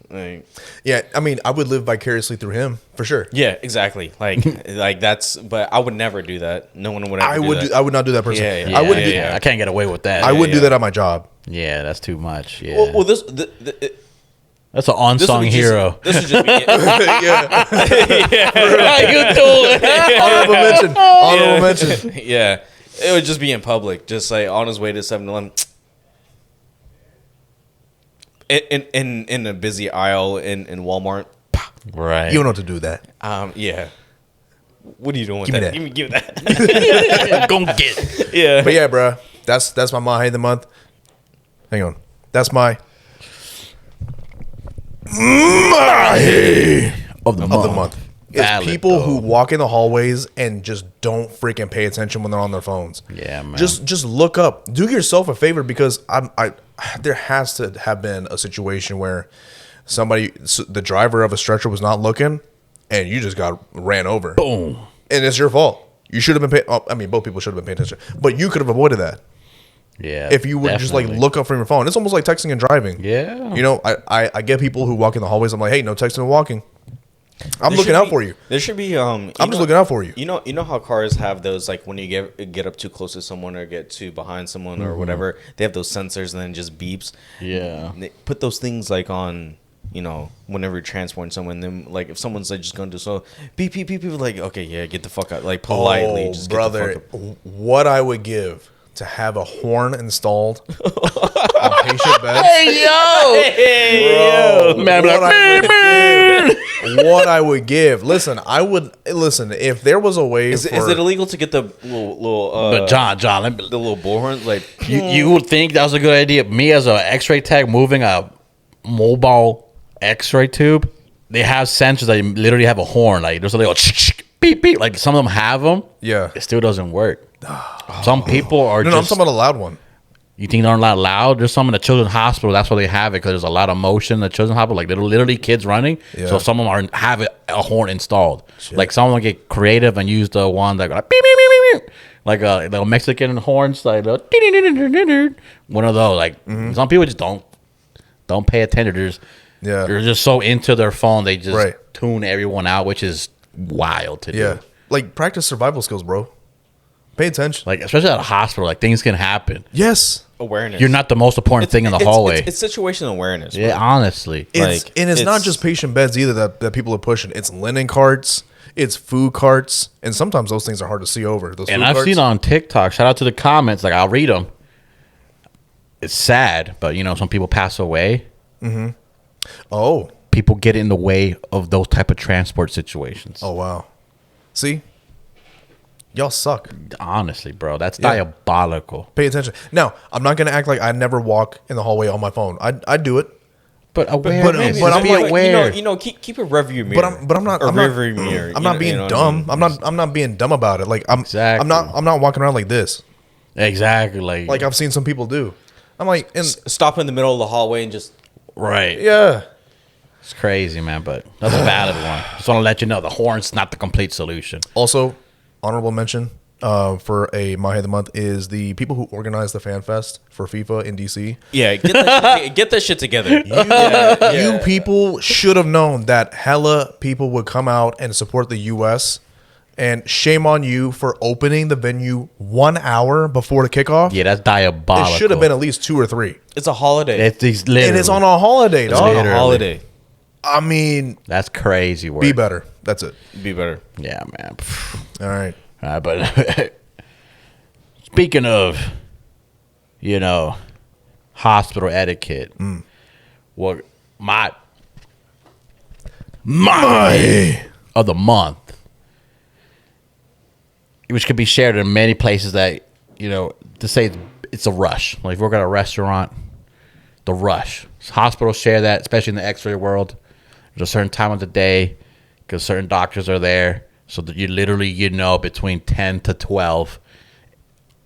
like, Yeah, I mean, I would live vicariously through him for sure. yeah, exactly. Like that's. But I would never do that. No one would ever. I would not do that personally. Yeah, yeah, I wouldn't. I can't get away with that. I wouldn't do that on my job. Yeah, that's too much. Yeah. Well, this That's an unsung hero. This would just be it. Yeah. How you doing? Honorable mention. Yeah, it would just be in public, just like on his way to 7-Eleven. In a busy aisle in Walmart. Right. You don't know what to do with that. Yeah. What are you doing with Give me that? that. Give me that. Go get it. Yeah. But yeah, bro, that's my Mahe of the month. Hang on, that's my Mahe Of the month. It's Valid, people though. who walk in the hallways and just don't freaking pay attention when they're on their phones. Yeah, man. Just look up. Do yourself a favor because there has to have been a situation where the driver of a stretcher was not looking and you just got ran over. Boom. And it's your fault. You should have been paying. I mean, both people should have been paying attention, but you could have avoided that Yeah. if you would just like definitely. look up from your phone. It's almost like texting and driving. Yeah. You know, I get people who walk in the hallways. I'm like, hey, no texting and walking. I'm looking out for you. There should be. I'm just looking out for you. You know how cars have those, like when you get up too close to someone or get too behind someone or whatever, they have those sensors and then it just beeps. Yeah. They put those things like on, whenever you're transporting someone. Then like if someone's like just going to so beep beep beep, like okay, yeah, get the fuck out, like politely, just brother, get the fuck out. what I would give to have a horn installed on patient beds. Hey, yo. Bro, Man, what, like, I would give, what I would give. Listen, if there was a way Is it illegal to get the little But John, let me, the little bullhorn? Like you would think that was a good idea. Me as an X-ray tech moving a mobile X-ray tube, they have sensors that literally have a horn. Like there's a little beep beep. Like some of them have them. Yeah. It still doesn't work. Some people are No, I'm talking about a loud one. You think they're not loud? There's some in the children's hospital. That's why they have it because there's a lot of motion in the children's hospital. Like they're literally kids running. Yeah. So some of them have a horn installed. Like some of them get creative and use the one that go like beep beep beep beep, like the Mexican horns, like the one of those. Like some people just don't pay attention. They're just so into their phone they just tune everyone out, which is wild to do. Yeah, like practice survival skills, bro. Pay attention. Like especially at a hospital, like things can happen. Yes. awareness. You're not the most important thing in the hallway. It's situational awareness. Yeah, bro. honestly. It's not just patient beds either that people are pushing. It's linen carts, it's food carts, and sometimes those things are hard to see over. Those And food I've carts. seen on TikTok, shout out to the comments, like I'll read them. It's sad, but some people pass away. Oh. People get in the way of those type of transport situations. Oh wow. See? Y'all suck. Honestly, bro, that's diabolical. Pay attention. Now, I'm not gonna act like I never walk in the hallway on my phone. I do it. But awareness. but I'm be like, aware. Keep a rearview mirror. But I'm not. Or I'm not, rearview mirror. I'm not being dumb. I'm not being dumb about it. Like I'm not walking around like this. Exactly. Like I've seen some people do. I'm like, Stop in the middle of the hallway and just right. Yeah. It's crazy, man, but that's a valid one. Just want to let you know the horn's not the complete solution. Also, honorable mention for a MAJE of the month is the people who organized the Fan Fest for FIFA in DC. get that shit together. You people should have known that hella people would come out and support the U.S. And shame on you for opening the venue 1 hour before the kickoff. Yeah, that's diabolical. It should have been at least 2 or 3. It's a holiday. It's literally. And it's on a holiday, It's dog. on a holiday. I mean, That's crazy work. be better. That's it. Be better. Yeah, man. All right. But speaking of, hospital etiquette, what my of the month, which could be shared in many places that, to say it's a rush. Like if we work at a restaurant, the rush. Hospitals share that, especially in the x-ray world. There's a certain time of the day because certain doctors are there. So that you literally, between 10 to 12,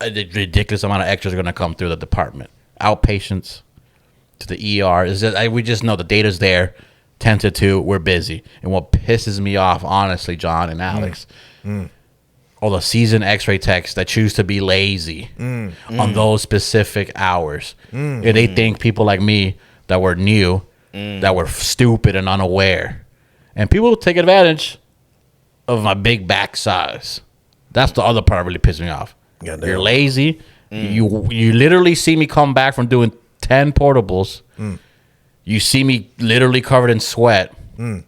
a ridiculous amount of x-rays are going to come through the department. Outpatients to the ER. We just know the data's there. 10 to 2, we're busy. And what pisses me off, honestly, John and Alex, all the seasoned x-ray techs that choose to be lazy on those specific hours. And they think people like me that were new, that were stupid and unaware. And people take advantage of my big back size. That's the other part that really pisses me off. Goddamn. You're lazy. You literally see me come back from doing 10 portables. You see me literally covered in sweat. And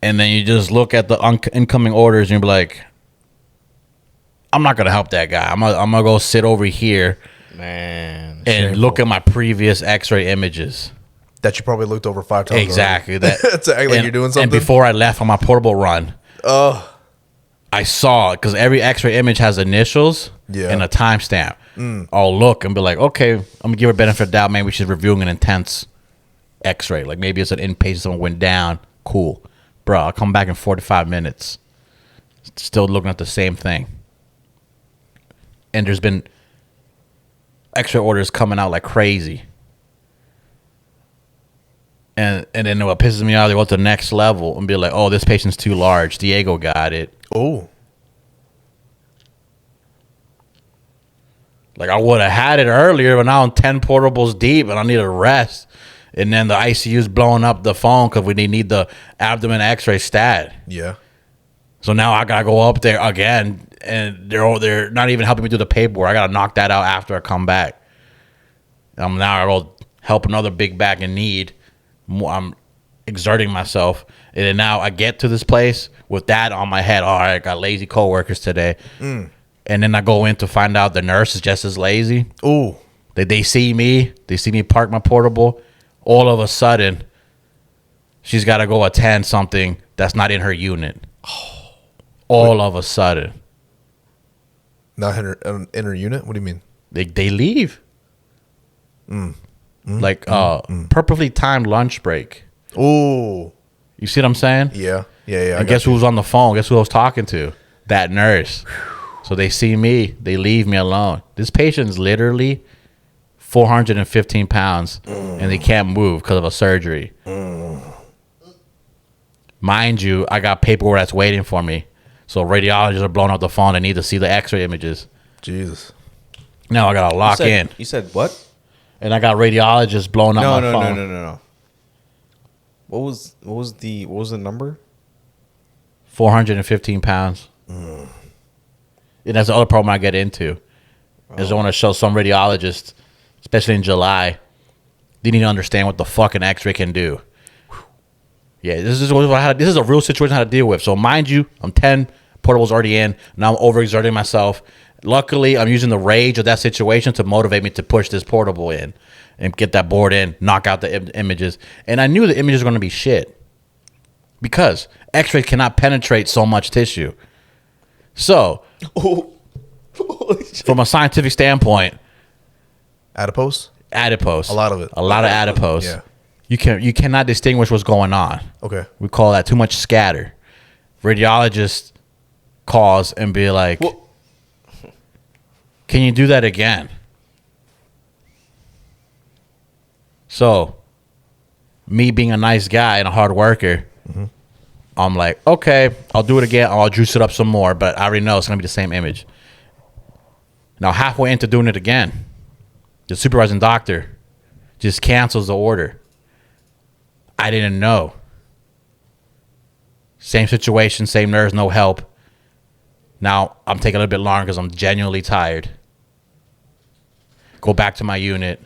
then you just look at the incoming orders and you're like, I'm not going to help that guy. I'm gonna go sit over here, Man. and look at my previous x-ray images. That you probably looked over 5 times. Exactly. That to act like you're doing something. And before I left on my portable run, I saw, because every x-ray image has initials and a timestamp. I'll look and be like, okay, I'm going to give her benefit of doubt. Maybe she's reviewing an intense x-ray. Like maybe it's an inpatient, someone went down. Cool. Bro, I'll come back in 45 minutes. Still looking at the same thing. And there's been x-ray orders coming out like crazy. And then what pisses me off, they go to the next level and be like, oh, this patient's too large. Diego got it. Oh. Like, I would have had it earlier, but now I'm 10 portables deep and I need a rest. And then the ICU's blowing up the phone because we need the abdomen x-ray stat. Yeah. So now I got to go up there again, and they're not even helping me do the paperwork. I got to knock that out after I come back. I'm now going to help another big back in need. I'm exerting myself, and then now I get to this place with that on my head. All right, I got lazy coworkers today, and then I go in to find out the nurse is just as lazy. Ooh, they see me park my portable. All of a sudden, she's got to go attend something that's not in her unit. All of a sudden, not in her unit. What do you mean? they leave. Perfectly timed lunch break. Ooh. You see what I'm saying? Yeah. And guess who was on the phone? Guess who I was talking to? That nurse. So they see me. They leave me alone. This patient's literally 415 pounds, and they can't move because of a surgery. Mind you, I got paperwork that's waiting for me. So radiologists are blowing up the phone. They need to see the x-ray images. Jesus. Now I got to lock in. You said what? And I got radiologists blowing up my phone. No. What was the number? 415 pounds. And that's the other problem I get into. Is I want to show some radiologists, especially in July, they need to understand what the fucking x-ray can do. Yeah, this is a real situation I had to deal with. So mind you, I'm 10, portable's already in. Now I'm overexerting myself. Luckily, I'm using the rage of that situation to motivate me to push this portable in and get that board in, knock out the images. And I knew the images were going to be shit because x-rays cannot penetrate so much tissue. So, from a scientific standpoint, Adipose? adipose. A lot of it. A lot of adipose. Yeah. You cannot distinguish what's going on. Okay. We call that too much scatter. Radiologists calls and be like, can you do that again? So, me being a nice guy and a hard worker, I'm like, okay, I'll do it again. I'll juice it up some more, but I already know it's going to be the same image. Now, halfway into doing it again, the supervising doctor just cancels the order. I didn't know. Same situation, same nurse, no help. Now, I'm taking a little bit longer because I'm genuinely tired. Go back to my unit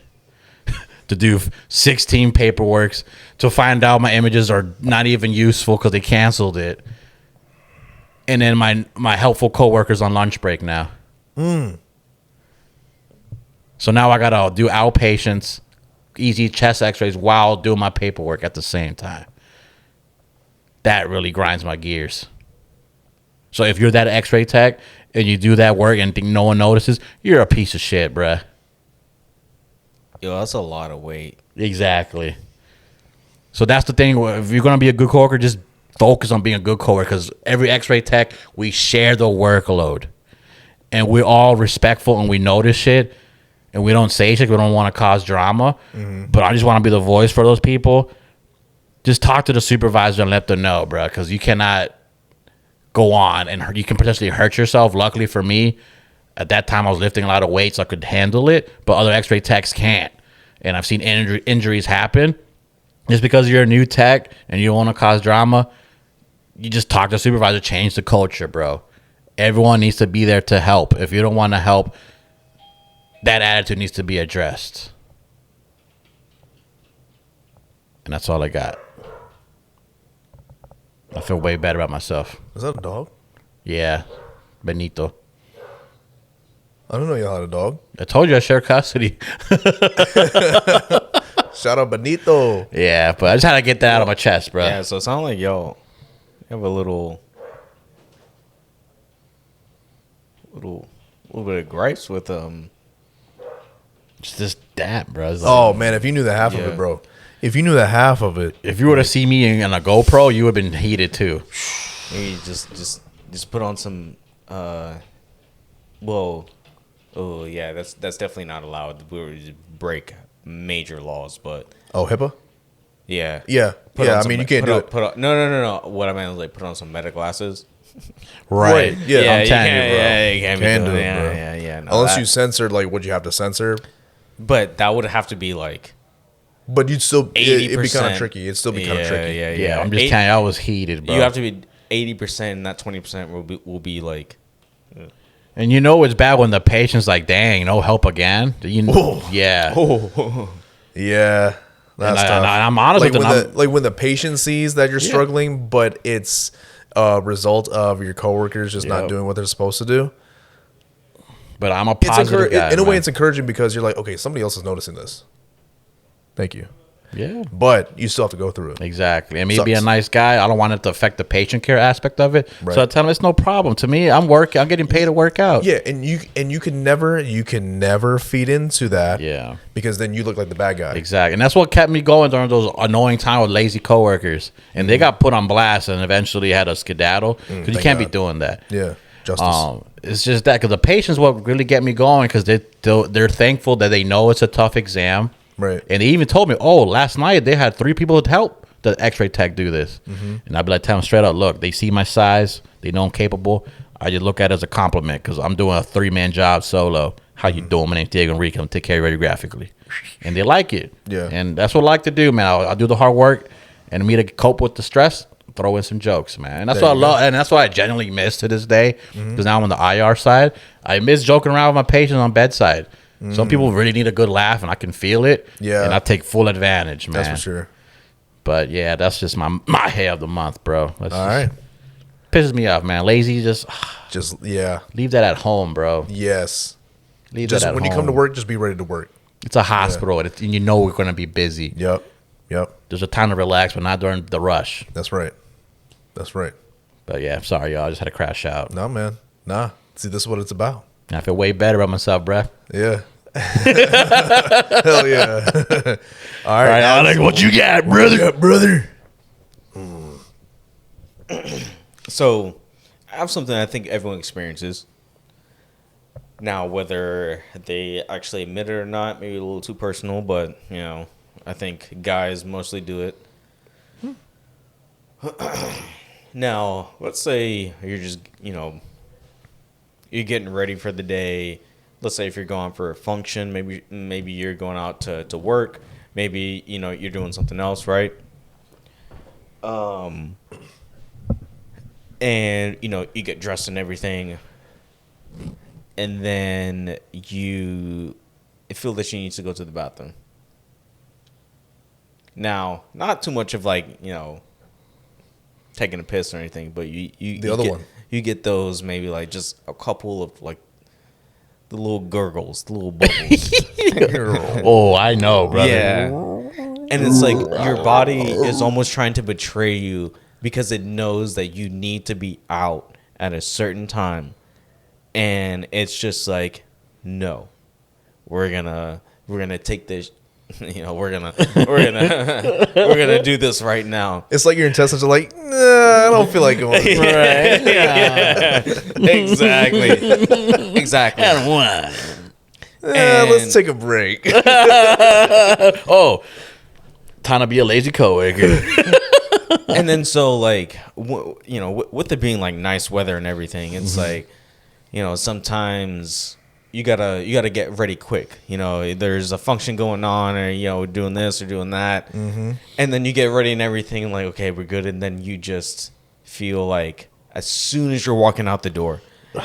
to do 16 paperworks to find out my images are not even useful because they canceled it. And then my helpful coworker's on lunch break now. So now I got to do outpatients, easy chest x-rays while doing my paperwork at the same time. That really grinds my gears. So if you're that x-ray tech and you do that work and think no one notices, you're a piece of shit, bruh. Yo, that's a lot of weight. Exactly. So that's the thing. If you're going to be a good coworker, just focus on being a good coworker, because every x-ray tech, we share the workload. And we're all respectful and we notice shit. And we don't say shit. We don't want to cause drama. But I just want to be the voice for those people. Just talk to the supervisor and let them know, bro, because you cannot go on and you can potentially hurt yourself. Luckily for me, at that time I was lifting a lot of weights, so I could handle it, but other x-ray techs can't. And I've seen injuries happen. Just because you're a new tech and you don't want to cause drama, you just talk to the supervisor, change the culture, bro. Everyone needs to be there to help. If you don't want to help, that attitude needs to be addressed. And that's all I got. I feel way better about myself. Is that a dog? Yeah. Benito. I don't know you had a dog. I told you I share custody. Shout out Benito. Yeah, but I just had to get that out of my chest, bro. Yeah, so it sounds like y'all have a little bit of gripes with Just that, bro. It's like, Oh, man, if you knew the half of it, bro. If you knew the half of it. if you were to see me in a GoPro, you would have been heated too. maybe just put on some oh yeah, that's definitely not allowed. We would break major laws, but Oh, HIPAA? yeah. Yeah. Put Yeah, on I some- mean, you can't put do on- it. Put on, no. What I meant was like put on some meta glasses. Right. Yeah, I'm you telling can't, you, bro. yeah, you can't be Can doing do it, yeah, bro. yeah. No, Unless that- you censored, like, what you have to censor. but that would have to be like But you'd still, it'd be 80%. kind of tricky. It'd still be kind of tricky. Yeah, I'm just telling you, I was heated, bro. You have to be 80%, and that 20% will be like. And you know it's bad when the patient's like, dang, no help again. You know, yeah. Yeah. That's And tough. I'm honest like with when them. like when the patient sees that you're struggling, but it's a result of your coworkers just not Yep. doing what they're supposed to do. But I'm a It's positive guy. in a way, man. it's encouraging because you're like, okay, somebody else is noticing this. Thank you. Yeah. But you still have to go through it. Exactly. And me being a Sucks. nice guy, I don't want it to affect the patient care aspect of it. Right. So I tell them it's no problem. To me, I'm working. I'm getting paid to work out. Yeah, and you can never feed into that. Yeah. Because then you look like the bad guy. Exactly. And that's what kept me going during those annoying times with lazy coworkers. And they got put on blast and eventually had a skedaddle because you thank can't be God. doing that. Yeah. Justice. It's just that because the patients what really get me going because they're thankful that they know it's a tough exam. Right. And they even told me, oh, last night they had 3 people to help the x-ray tech do this. Mm-hmm. And I'd be like, tell them straight up, look, they see my size. They know I'm capable. I just look at it as a compliment because I'm doing a 3-man job solo. How Mm-hmm. you doing? My name's Diego Enrique. I'm take care of you radiographically. And they like it. Yeah. And that's what I like to do, man. I'll do the hard work. And me to cope with the stress, throw in some jokes, man. And that's There what I you go. love. And that's what I genuinely miss to this day. Because now I'm on the IR side. I miss joking around with my patients on bedside. Some people really need a good laugh, and I can feel it. Yeah. And I take full advantage, man. That's for sure. But yeah, that's just my hair of the month, bro. That's All just- right. Pisses me off, man. Lazy, just Just yeah. leave that at home, bro. Yes. Leave Just that at when home. you come to work, just be ready to work. It's a hospital, and you know we're going to be busy. Yep. Yep. There's a time to relax, but not during the rush. That's right. That's right. But yeah, sorry, y'all. I just had to crash out. No, man. Nah. See, this is what it's about. I feel way better about myself, bruh. Yeah. Hell yeah. All right, Alex, what you got, brother? brother? So, I have something I think everyone experiences. Now, whether they actually admit it or not, maybe a little too personal, but, you know, I think guys mostly do it. Now, let's say you're just, you know, you're getting ready for the day. Let's say if you're going for a function, maybe you're going out to work. Maybe, you know, you're doing something else, right? And, you know, you get dressed and everything. And then you feel that you need to go to the bathroom. Now, not too much of like, you know, taking a piss or anything, but you get those maybe like just a couple of like the little gurgles, the little bubbles. Oh, I know, brother. Yeah. And it's like your body is almost trying to betray you because it knows that you need to be out at a certain time. And it's just like, no, we're gonna take this, you know, we're gonna do this right now. It's like your intestines are like, nah, I don't feel like going. Right? Yeah. Exactly. And one. Let's take a break. Oh, time to be a lazy coworker. And then so like, you know, with it being like nice weather and everything, it's like, you know, sometimes you gotta get ready quick. You know, there's a function going on, or, you know, doing this or doing that, and then you get ready and everything. Like, okay, we're good, and then you just feel like as soon as you're walking out the door, yeah,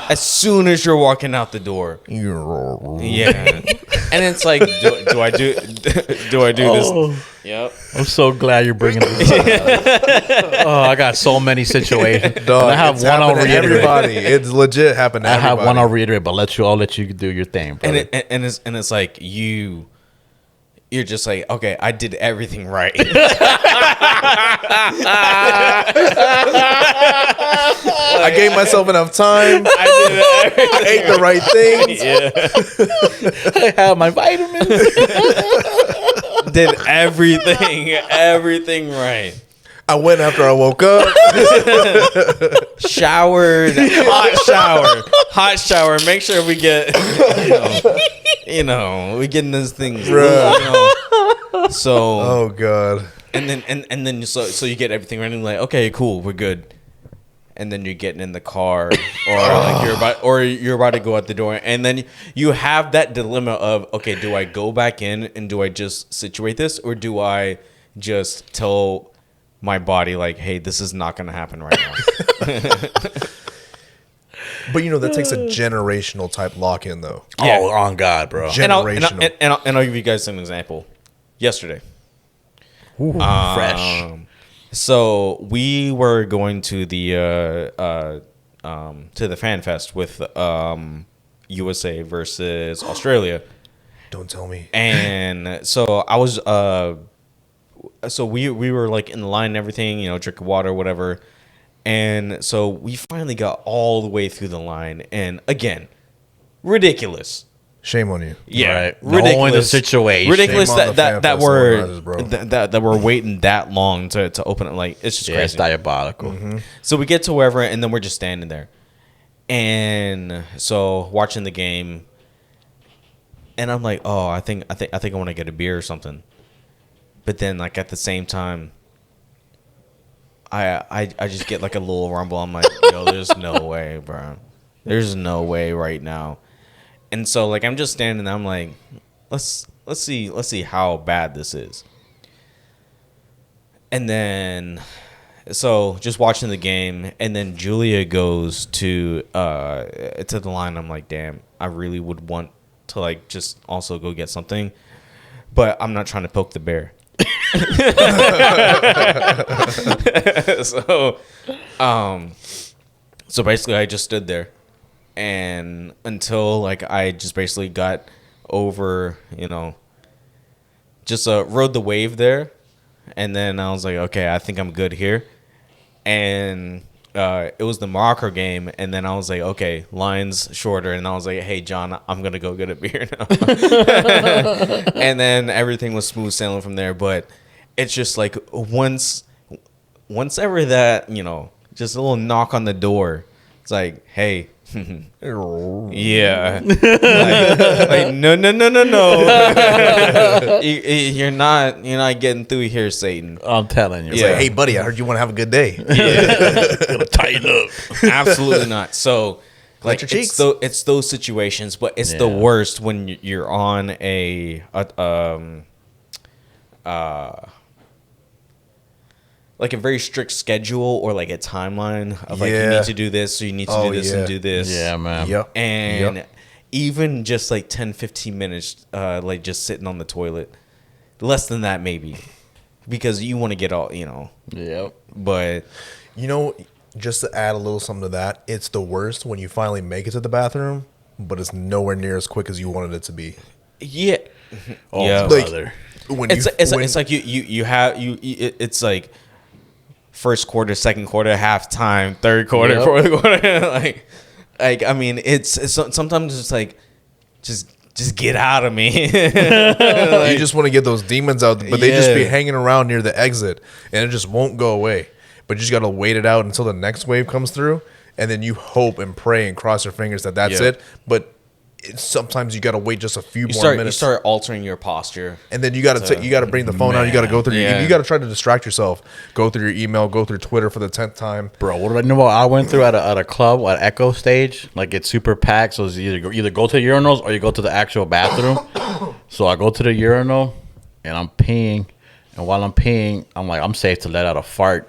and it's like, do I do this? Yep. I'm so glad you're bringing this up. Oh, I got so many situations. Dog, I have it's one I'll happened to reiterate. everybody. It's legit happened to I everybody. have one I'll reiterate, but I'll let you do your thing, brother. And it's like you're just like, okay, I did everything right. I gave myself enough time. I ate the right things. I have my vitamins. Did everything right. I went after I woke up. Showered, hot shower. Make sure we get, we getting those things. Bruh. So, Oh God. and then so you get everything ready. Like, okay, cool, we're good. And then you're getting in the car, or like you're about to go out the door, and then you have that dilemma of, okay, do I go back in and do I just situate this, or do I just tell my body like, hey, this is not going to happen right now? But that takes a generational type lock in though. Yeah. Oh, on God, bro. Generational. And I'll give you guys an example. Yesterday, Fresh. so we were going to the Fan Fest with USA versus Australia. Don't tell me. And so I was so we were like in the line and everything, drinking water, whatever. And so we finally got all the way through the line, and again, ridiculous. Shame on you. Yeah, Right. ridiculous. Knowing the situation. Ridiculous Shame on the fan that festival we're riders, bro. that we're waiting that long to open it. Like, it's just Yeah, it's crazy. diabolical. So we get to wherever, and then we're just standing there, and so watching the game, and I'm like, oh, I think I want to get a beer or something, but then like at the same time, I just get like a little rumble. I'm like, yo, there's no way, bro. There's no way right now. And so like I'm just standing there. I'm like, let's see how bad this is. And then so just watching the game, and then Julia goes to the line. I'm like, damn, I really would want to like just also go get something, but I'm not trying to poke the bear. So basically I just stood there, and until like I just basically got over, just rode the wave there, and then I was like, okay, I think I'm good here. And it was the Morocco game, and then I was like, okay, line's shorter, and I was like, hey John, I'm gonna go get a beer now. And then everything was smooth sailing from there. But it's just like once ever that, you know, just a little knock on the door, it's like, hey. Yeah. like, no. You're not getting through here, Satan. I'm telling you. It's like, hey, buddy, I heard you want to have a good day. Gotta tighten up. Absolutely not. So, like, your cheeks. it's those situations, but it's the worst when you're on like a very strict schedule or like a timeline of like you need to do this, so you need to do this and do this. Yeah, man. Yep. And even just like 10-15 minutes like just sitting on the toilet, less than that maybe, because you want to get all, you know. Yep. But You know, just to add a little something to that, it's the worst when you finally make it to the bathroom, but it's nowhere near as quick as you wanted it to be. yeah. Oh, Yeah. brother. When It's like it's like first quarter, second quarter, halftime, third quarter, Yep. fourth quarter. like I mean, it's sometimes it's like just get out of me. you just want to get those demons out, but they just be Yeah. hanging around near the exit, and it just won't go away. But you just got to wait it out until the next wave comes through, and then you hope and pray and cross your fingers that that's Yeah. it. But sometimes you got to wait just a few You more minutes. you start altering your posture. And then you got to bring the phone out. You got to go through. Yeah. You got to try to distract yourself. Go through your email. Go through Twitter for the 10th time. Bro, what do I know? What I went through at a club at Echo Stage, like it's super packed. So it's either go to the urinals or you go to the actual bathroom. So I go to the urinal and I'm peeing, and while I'm peeing, I'm like, I'm safe to let out a fart,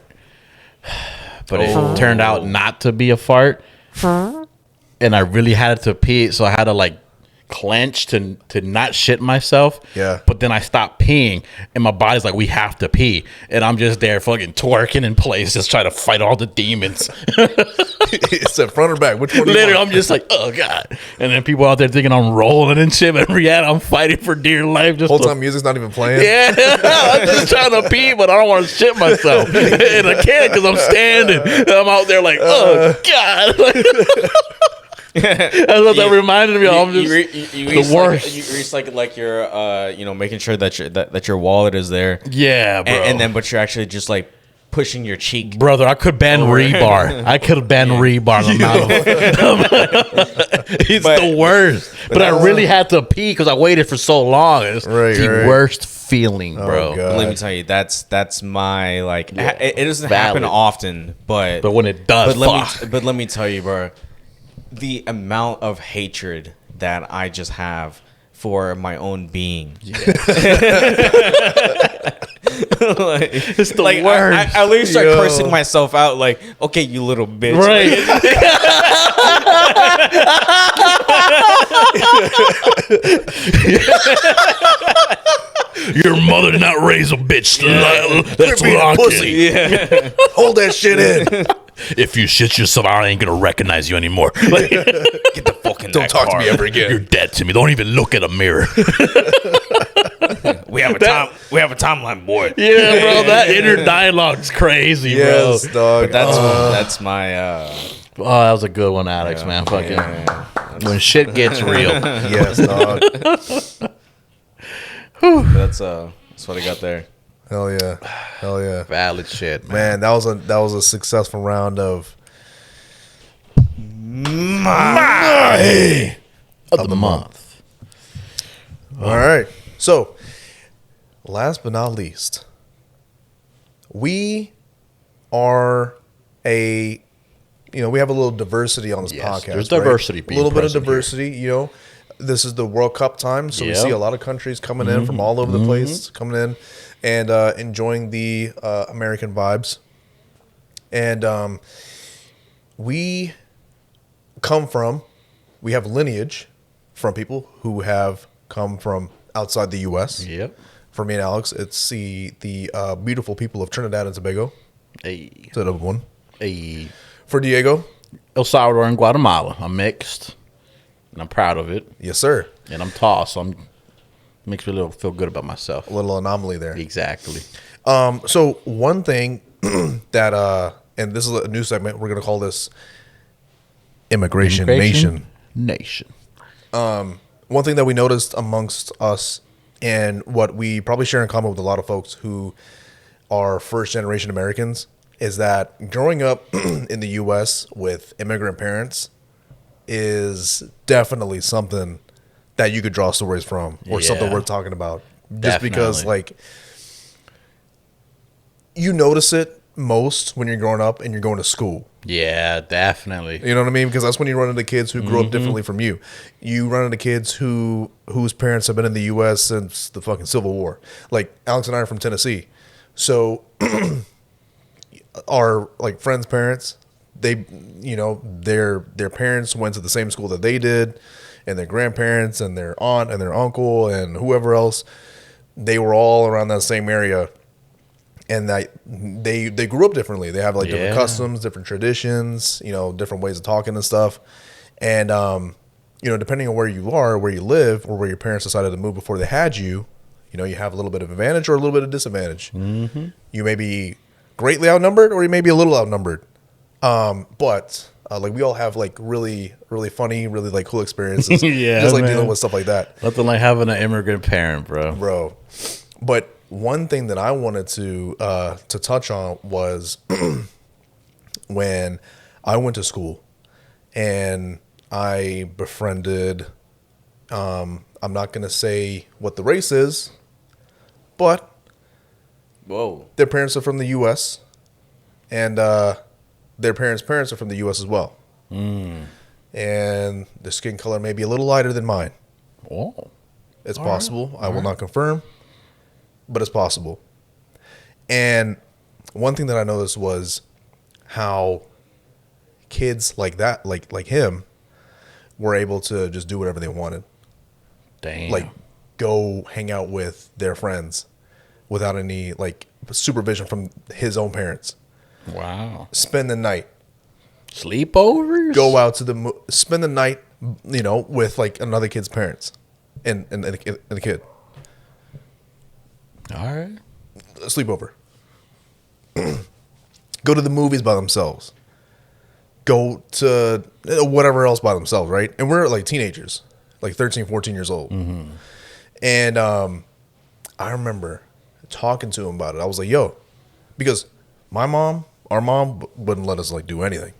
but it turned out not to be a fart, and I really had to pee, so I had to like clench to not shit myself. Yeah. But then I stopped peeing, and my body's like, we have to pee, and I'm just there fucking twerking in place, just trying to fight all the demons. It's a front or back. Which one? Do you Literally, want? I'm just like, oh god. And then people out there thinking I'm rolling and shit, but in reality, I'm fighting for dear life. Just Whole to- time music's not even playing. yeah, I'm just trying to pee, but I don't want to shit myself, and I can't because I'm standing. And I'm out there like, oh god. That's what that reminded me of. I'm just You the worst. You reach like you're making sure that your wallet is there. Yeah, bro. And then but you're actually just like pushing your cheek. Brother, I could ban rebar. I could have banned rebar. It's the worst. But I really had to pee because I waited for so long. It's the worst feeling, bro. God. Let me tell you, that's my like. It doesn't happen Valid. often, but when it does, but let me tell you, bro, the amount of hatred that I just have for my own being. Like, it's the like worst. I literally start cursing myself out. Like, okay, you little bitch. Right. Your mother did not raise a bitch. That's Quit being a pussy. Yeah. Hold that shit in. If you shit yourself, I ain't gonna recognize you anymore. Like, Get the fuck in Don't that talk car. to me ever again. you're dead to me. Don't even look at a mirror. We have a timeline, boy. Yeah, bro, that inner dialogue's crazy, Yes, dog. That's my bro. Oh, that was a good one, Alex, man. Fucking when shit gets real. yes, dog. that's what I got there. Hell yeah. Hell yeah. Valid shit, man. Man, that was a successful round of Of the month. All right. So, last but not least, we are we have a little diversity on this Yes, podcast. there's diversity A being little bit of present here. diversity, This is the World Cup time, so we Yep. see a lot of countries coming in from all over the place, coming in and enjoying the American vibes. And we have lineage from people who have come from outside the U.S. Yep. For me and Alex, it's the beautiful people of Trinidad and Tobago. Hey. It's another one. Hey. For Diego, El Salvador and Guatemala. I'm mixed, and I'm proud of it. yes, sir. And I'm tall, so makes me feel good about myself. A little anomaly there. Exactly. So one thing that and this is a new segment. We're going to call this Immigration Nation. One thing that we noticed amongst us, and what we probably share in common with a lot of folks who are first-generation Americans, is that growing up in the U.S. with immigrant parents is definitely something that you could draw stories from, or something worth talking about. Just because, like, you notice it most when you're growing up and you're going to school. Yeah, definitely. You know what I mean? Because that's when you run into kids who grew up differently from you. You run into kids whose parents have been in the U.S. since the fucking Civil War. Like, Alex and I are from Tennessee. So our, like, friends' parents, they, you know, their parents went to the same school that they did, and their grandparents and their aunt and their uncle and whoever else, they were all around that same area. And that they grew up differently. They have like different customs, different traditions, you know, different ways of talking and stuff. And, you know, depending on where you are, where you live, or where your parents decided to move before they had you, you know, you have a little bit of advantage or a little bit of disadvantage. Mm-hmm. You may be greatly outnumbered, or you may be a little outnumbered. But like, we all have like really, really funny, really like cool experiences. Just like dealing with stuff like that. Nothing like having an immigrant parent, bro. But one thing that I wanted to touch on was when I went to school and I befriended, I'm not going to say what the race is, but their parents are from the U.S. and their parents' are from the U.S. as well. And the skin color may be a little lighter than mine. Oh, it's possible. Right. I will not confirm, but it's possible. And one thing that I noticed was how kids like that, like him, were able to just do whatever they wanted. Damn. Like, go hang out with their friends without any like supervision from his own parents. Wow. Spend the night. Sleepovers? Go out to spend the night, you know, with like another kid's parents and the kid. All right. A sleepover. Go to the movies by themselves. Go to whatever else by themselves, right? And we're like teenagers, like 13, 14 years old. Mm-hmm. And I remember talking to him about it. I was like, yo, because our mom wouldn't let us like do anything.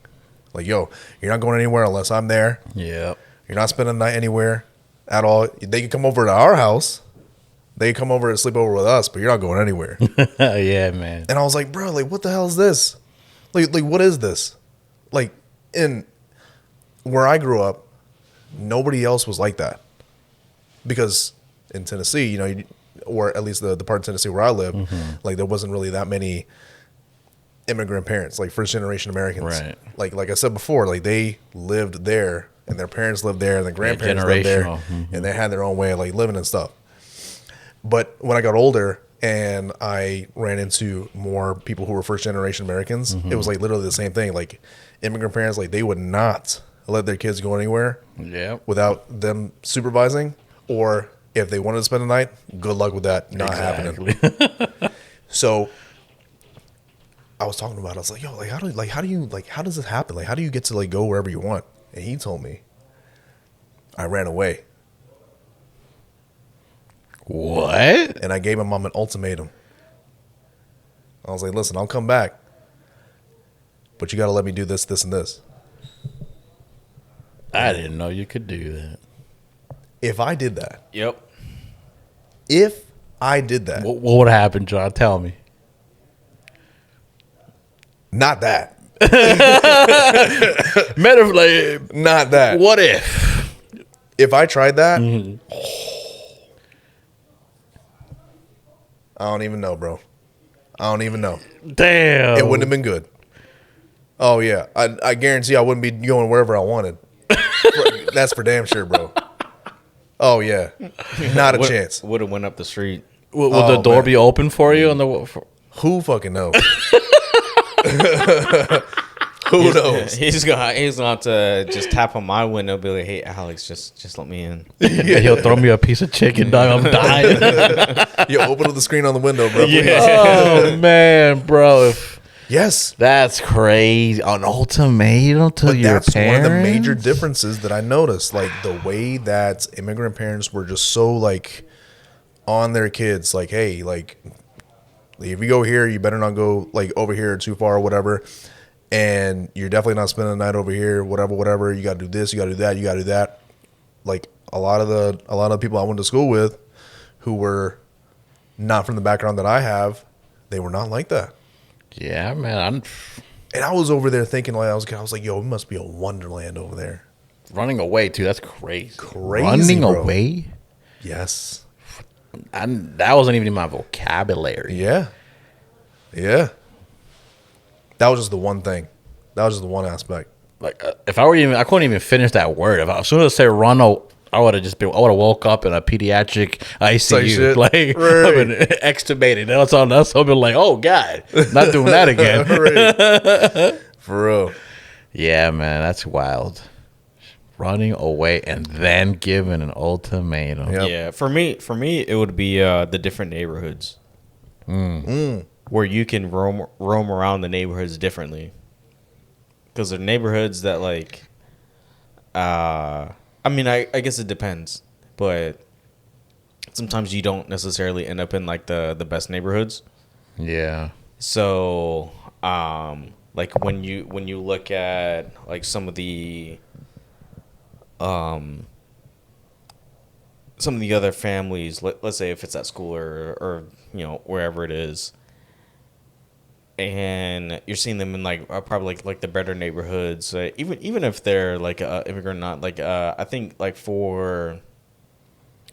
Like, yo, you're not going anywhere unless I'm there. Yeah. You're not spending the night anywhere at all. They can come over to our house. They come over and sleep over with us, but you're not going anywhere. Yeah, man. And I was like, bro, like, what the hell is this? Like, what is this? Like, in where I grew up, nobody else was like that. Because in Tennessee, you know, or at least the part of Tennessee where I live, like, there wasn't really that many immigrant parents, like first generation Americans. Right. Like I said before, like, they lived there, and their parents lived there, and their grandparents lived there, and they had their own way of like living and stuff. But when I got older and I ran into more people who were first generation Americans, it was like literally the same thing. Like, immigrant parents, like, they would not let their kids go anywhere without them supervising, or if they wanted to spend the night, good luck with that not happening. So I was talking about it. I was like, yo, how does this happen? Like, how do you get to like go wherever you want? And he told me, I ran away. What? And I gave my mom an ultimatum. I was like, listen, I'll come back, but you got to let me do this, this, and this. I didn't know you could do that. If I did that. Yep. If I did that. What would happen, John? Tell me. Not that. Not that. What if? If I tried that, I don't even know, bro. I don't even know. Damn. It wouldn't have been good. Oh, yeah. I guarantee I wouldn't be going wherever I wanted. That's for damn sure, bro. Oh, yeah. Not a chance. Would have went up the street. Would the door be open for you? Who fucking knows? Who knows? He's gonna have to just tap on my window, be like, "Hey, Alex, just let me in." Yeah, he'll throw me a piece of chicken, dog. I'm dying. You open up the screen on the window, bro. Yeah. Oh man, bro. Yes. That's crazy. An ultimatum to But your that's parents. one of the major differences that I noticed. Like the way that immigrant parents were just so like on their kids, like, hey, like if you go here, you better not go like over here too far or whatever. And you're definitely not spending the night over here, whatever. You gotta do this, you gotta do that, you gotta do that. Like a lot of the people I went to school with who were not from the background that I have, they were not like that. Yeah, man. And I was over there thinking, like, I was like, yo, it must be a wonderland over there. Running away, too. That's crazy. Crazy, Running bro. away? Yes. That wasn't even in my vocabulary. Yeah. Yeah. That was just the one thing. That was just the one aspect. Like, if I couldn't even finish that word. As soon as I say run, I would have woke up in a peidiatric ICU. Like, I've been extubated. That's I've been like, oh, God, not doing that again. Right. For real. Yeah, man, that's wild. Running away and then giving an ultimatum. Yep. Yeah, for me, it would be the different neighborhoods where you can roam around the neighborhoods differently. Because they're neighborhoods that like, I mean, I guess it depends, but sometimes you don't necessarily end up in like the best neighborhoods. Yeah. So, like when you look at like some of the other families, let's say if it's at school or you know wherever it is, and you're seeing them in like probably like the better neighborhoods, even if they're like immigrant, not like I think like for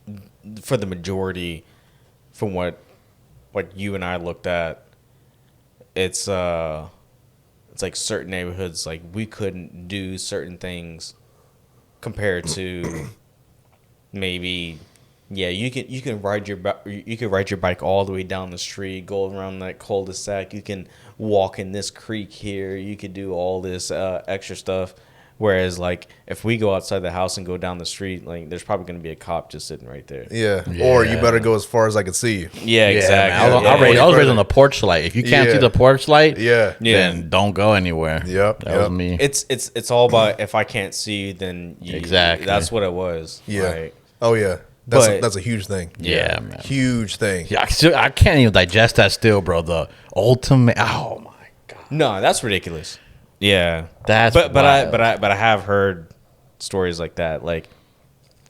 the majority, from what like you and I looked at, it's like certain neighborhoods like we couldn't do certain things compared to maybe. Yeah, you can ride your bike all the way down the street, go around that cul-de-sac. You can walk in this creek here. You could do all this extra stuff. Whereas, like, if we go outside the house and go down the street, like, there's probably going to be a cop just sitting right there. Yeah. Or you better go as far as I can see you. Yeah, exactly. I was raised on the porch light. If you can't see the porch light, Yeah. then don't go anywhere. Yep. That was me. It's all about if I can't see you, then you, Exactly. That's what it was. Yeah. Right? Oh, yeah. That's a huge thing. Yeah, man. Huge thing. Yeah, I can't even digest that still, bro. The ultimate. Oh my god. No, that's ridiculous. Yeah, That's but wild. I have heard stories like that. Like,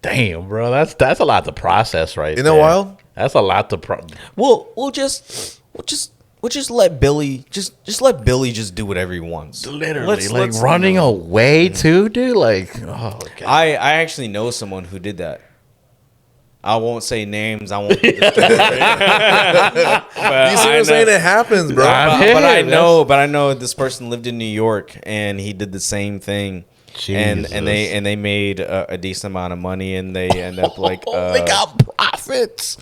Damn, bro. That's a lot to process, right? Isn't that there. wild? That's a lot to we'll just let Billy just let Billy just do whatever he wants. literally like running away too, dude. Like, oh god. I actually know someone who did that. I won't say names. I won't. But You see what I'm saying? It happens, bro. But I know this person lived in New York and he did the same thing. And they made a decent amount of money and they end up like they got profits.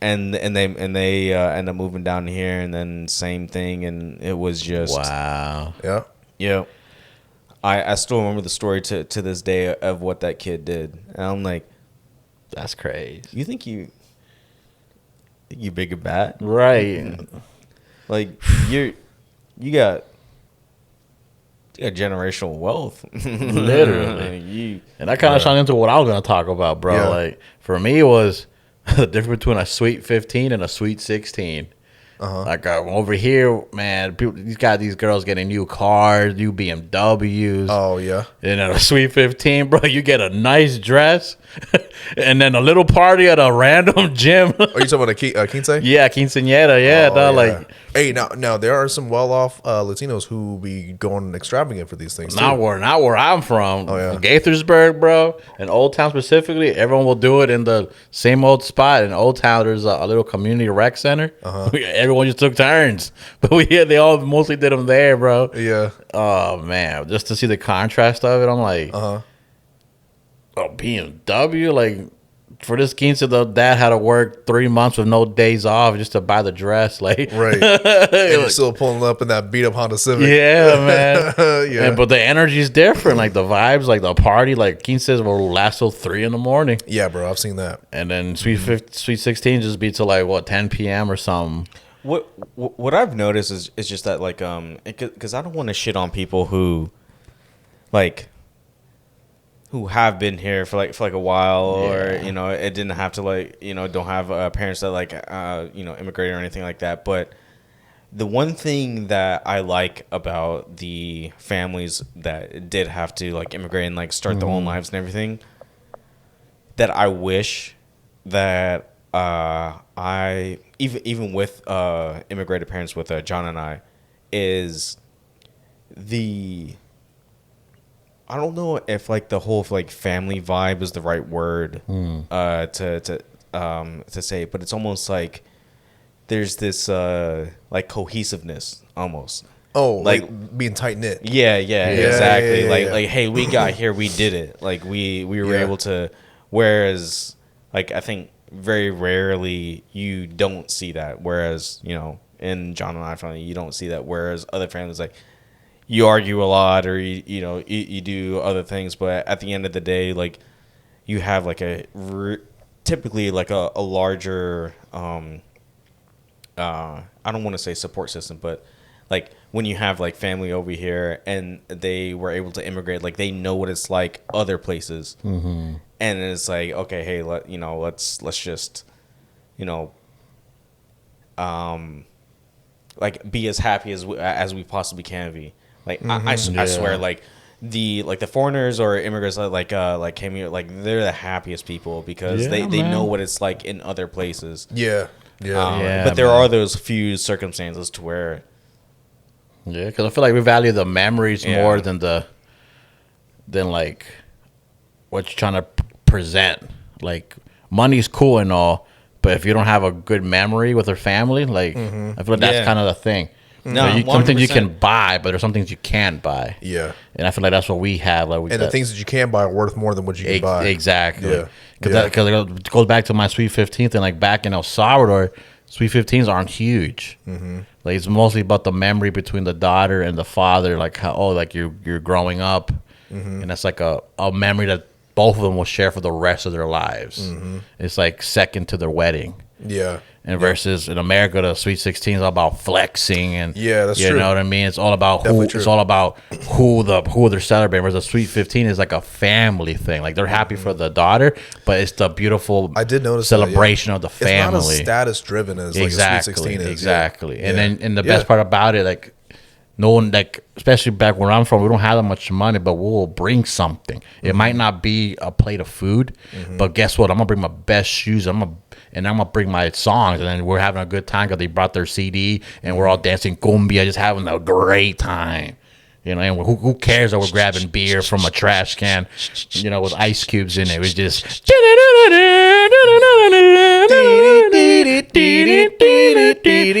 and they end up moving down here and then same thing and it was just Wow. Yeah. yeah. I still remember the story to this day of what that kid did. And I'm like, That's crazy. you think you big and bad? Right. Like you got generational wealth. Literally. And that kind of shot into what I was going to talk about, bro. Yeah. Like, for me, it was the difference between a sweet 15 and a sweet 16. Like, over here, man, these girls getting new cars, new BMWs. Oh, yeah. And at a sweet 15, bro, you get a nice dress and then a little party at a random gym. Are you talking about a quince? Yeah, quinceañera. Yeah, Oh, dog, yeah. like. Hey, now there are some well-off Latinos who be going extravagant for these things, too. Not where I'm from. Oh, yeah. Gaithersburg, bro, and Old Town specifically. Everyone will do it in the same old spot. In Old Town, there's a little community rec center. Everyone just took turns, but they all mostly did them there, bro. Yeah. Oh man, just to see the contrast of it, I'm like, oh, BMW, like. For this quince, the dad had to work 3 months with no days off just to buy the dress. Like, Right. And you're still pulling up in that beat-up Honda Civic. yeah, man. Yeah. But the energy's different. Like the vibes, like the party, like quinces will last till 3 a.m. Yeah, bro. I've seen that. And then sweet 16 just be till like what 10 p.m. or something. What I've noticed is just that like because I don't want to shit on people who have been here for like a while, or it didn't have to don't have parents that immigrated or anything like that. But the one thing that I like about the families that did have to immigrate and start their own lives and everything, that I wish that I even with immigrated parents with John and I, is I don't know if the whole family vibe is the right word to say, but it's almost like there's this cohesiveness almost. Oh, being tight knit. Yeah, exactly. Yeah. Hey, we got here, we did it. We were able to. Whereas I think very rarely you don't see that. Whereas in John and I family, you don't see that. Whereas other families you argue a lot, or you do other things, but at the end of the day, you have typically a larger I don't want to say support system, but when you have family over here and they were able to immigrate, they know what it's like other places, and it's okay, hey, let's just be as happy as we possibly can be. I swear, the foreigners or immigrants came here, they're the happiest people because they know what it's like in other places. But there are those few circumstances to where because I feel like we value the memories more than what you're trying to present. Money's cool and all, but if you don't have a good memory with your family, I feel like that's kind of the thing. No, some things you can buy, but there's some things you can't buy. Yeah. And I feel like that's what we have. The things that you can buy are worth more than what you can buy. Exactly. Because it goes back to my Sweet 15th, and back in El Salvador, Sweet 15s aren't huge. It's mostly about the memory between the daughter and the father, you're growing up, and that's a memory that both of them will share for the rest of their lives. It's second to their wedding. Yeah. And versus in America, the Sweet 16 is all about flexing, and that's you true. know what I mean. It's all about who they're celebrating. Whereas the Sweet 15 is a family thing. They're happy for the daughter, but it's the beautiful I did notice celebration of the family. It's not as status driven as a Sweet 16 is. Exactly. And the best part about it, no one especially back where I'm from, we don't have that much money, but we'll bring something. It might not be a plate of food, but guess what? I'm gonna bring my best shoes. I'm gonna bring my songs, and then we're having a good time because they brought their CD, and we're all dancing cumbia, just having a great time. And who cares that we're grabbing beer from a trash can, with ice cubes in it. It was just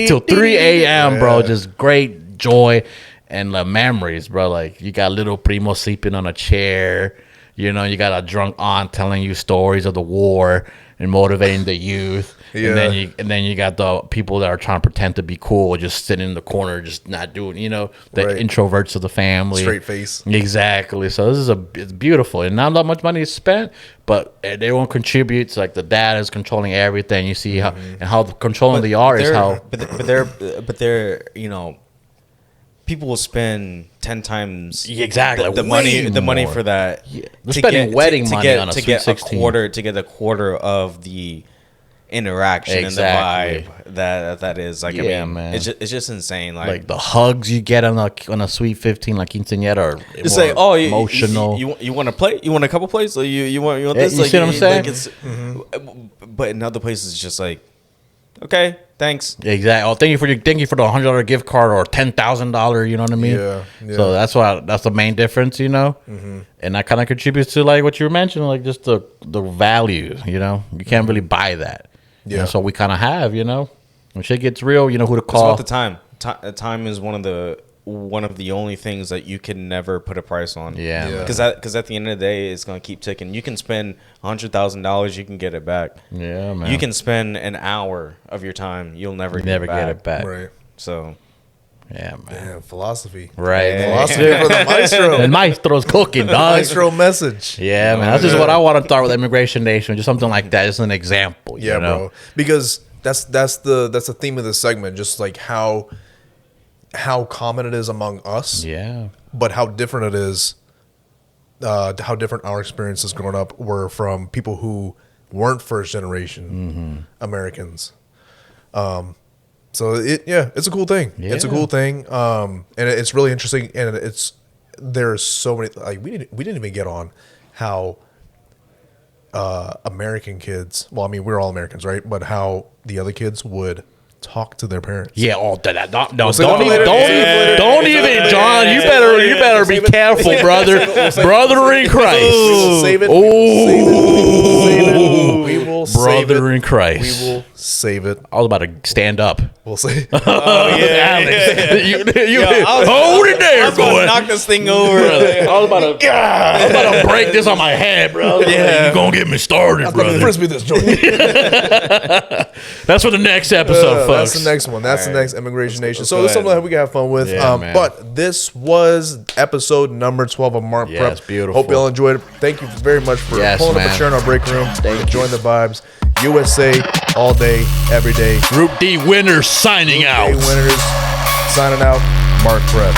till 3 a.m., bro. Just great joy and memories, bro. You got little primo sleeping on a chair. You got a drunk aunt telling you stories of the war and motivating the youth. And then you got the people that are trying to pretend to be cool, just sitting in the corner, just not doing, the introverts of the family. Straight face. Exactly. So it's beautiful, and not that much money is spent, but everyone contributes. The dad is controlling everything. You see how controlling they are is how. But they're people will spend 10 times the money for that. Yeah. They're spending wedding money on a Sweet 16 to get a quarter of the interaction and the vibe that is. Man. It's just insane. The hugs you get on a Sweet 15, quinceañera, are it's emotional. You want to play? You want a couple plays? Or you want this? You see what I'm saying? But in other places, it's just okay, thanks. Exactly. Oh, thank you for the $100 gift card or $10,000. You know what I mean? Yeah. So that's the main difference, and that kind of contributes to what you were mentioning, just the value. You can't really buy that. Yeah. So we kind of have, when shit gets real, who to call. It's about the time. Time is one of the only things that you can never put a price on. Yeah. Because at the end of the day, it's gonna keep ticking. You can spend $100,000, you can get it back. Yeah, man. You can spend an hour of your time, you'll never get it back. Right. So. Yeah, man. Yeah, philosophy. Right. Philosophy for the maestro. The maestro's cooking, dog. Maestro message. Yeah, man. That's just what I want to start with Immigration Nation. Just something like that. Just an example. Yeah, bro. Because that's the theme of this segment. Just like how common it is among us. Yeah. But how different it is. How different our experiences growing up were from people who weren't first generation Americans. So it's a cool thing. Yeah. It's a cool thing. And it's really interesting. And there's so many, like we didn't even get on how American kids, well, I mean, we're all Americans, right? But how the other kids would talk to their parents. Yeah, don't even, Yeah. John. You better be careful, brother. Brother in Christ. Save it. We will save it. Brother in Christ. We will save it. I was about to stand up. We'll see. Alex, you I was- hold it there, I was about boy. to knock this thing over. I was about to break this on my head, bro. Yeah. You gonna get me started, brother. Frisbee this joint. That's for the next episode, folks. That's the next one. That's the next Immigration Nation. So go it's something ahead. that we can have fun with. Yeah, man. But this was episode number 12 of Mark Prep. Yes, beautiful. Hope you all enjoyed it. Thank you very much for Yes, pulling up man. and sharing our break room. Enjoying the vibes. USA all day, every day. Group D winners signing out. Winners signing out. Mark Prep.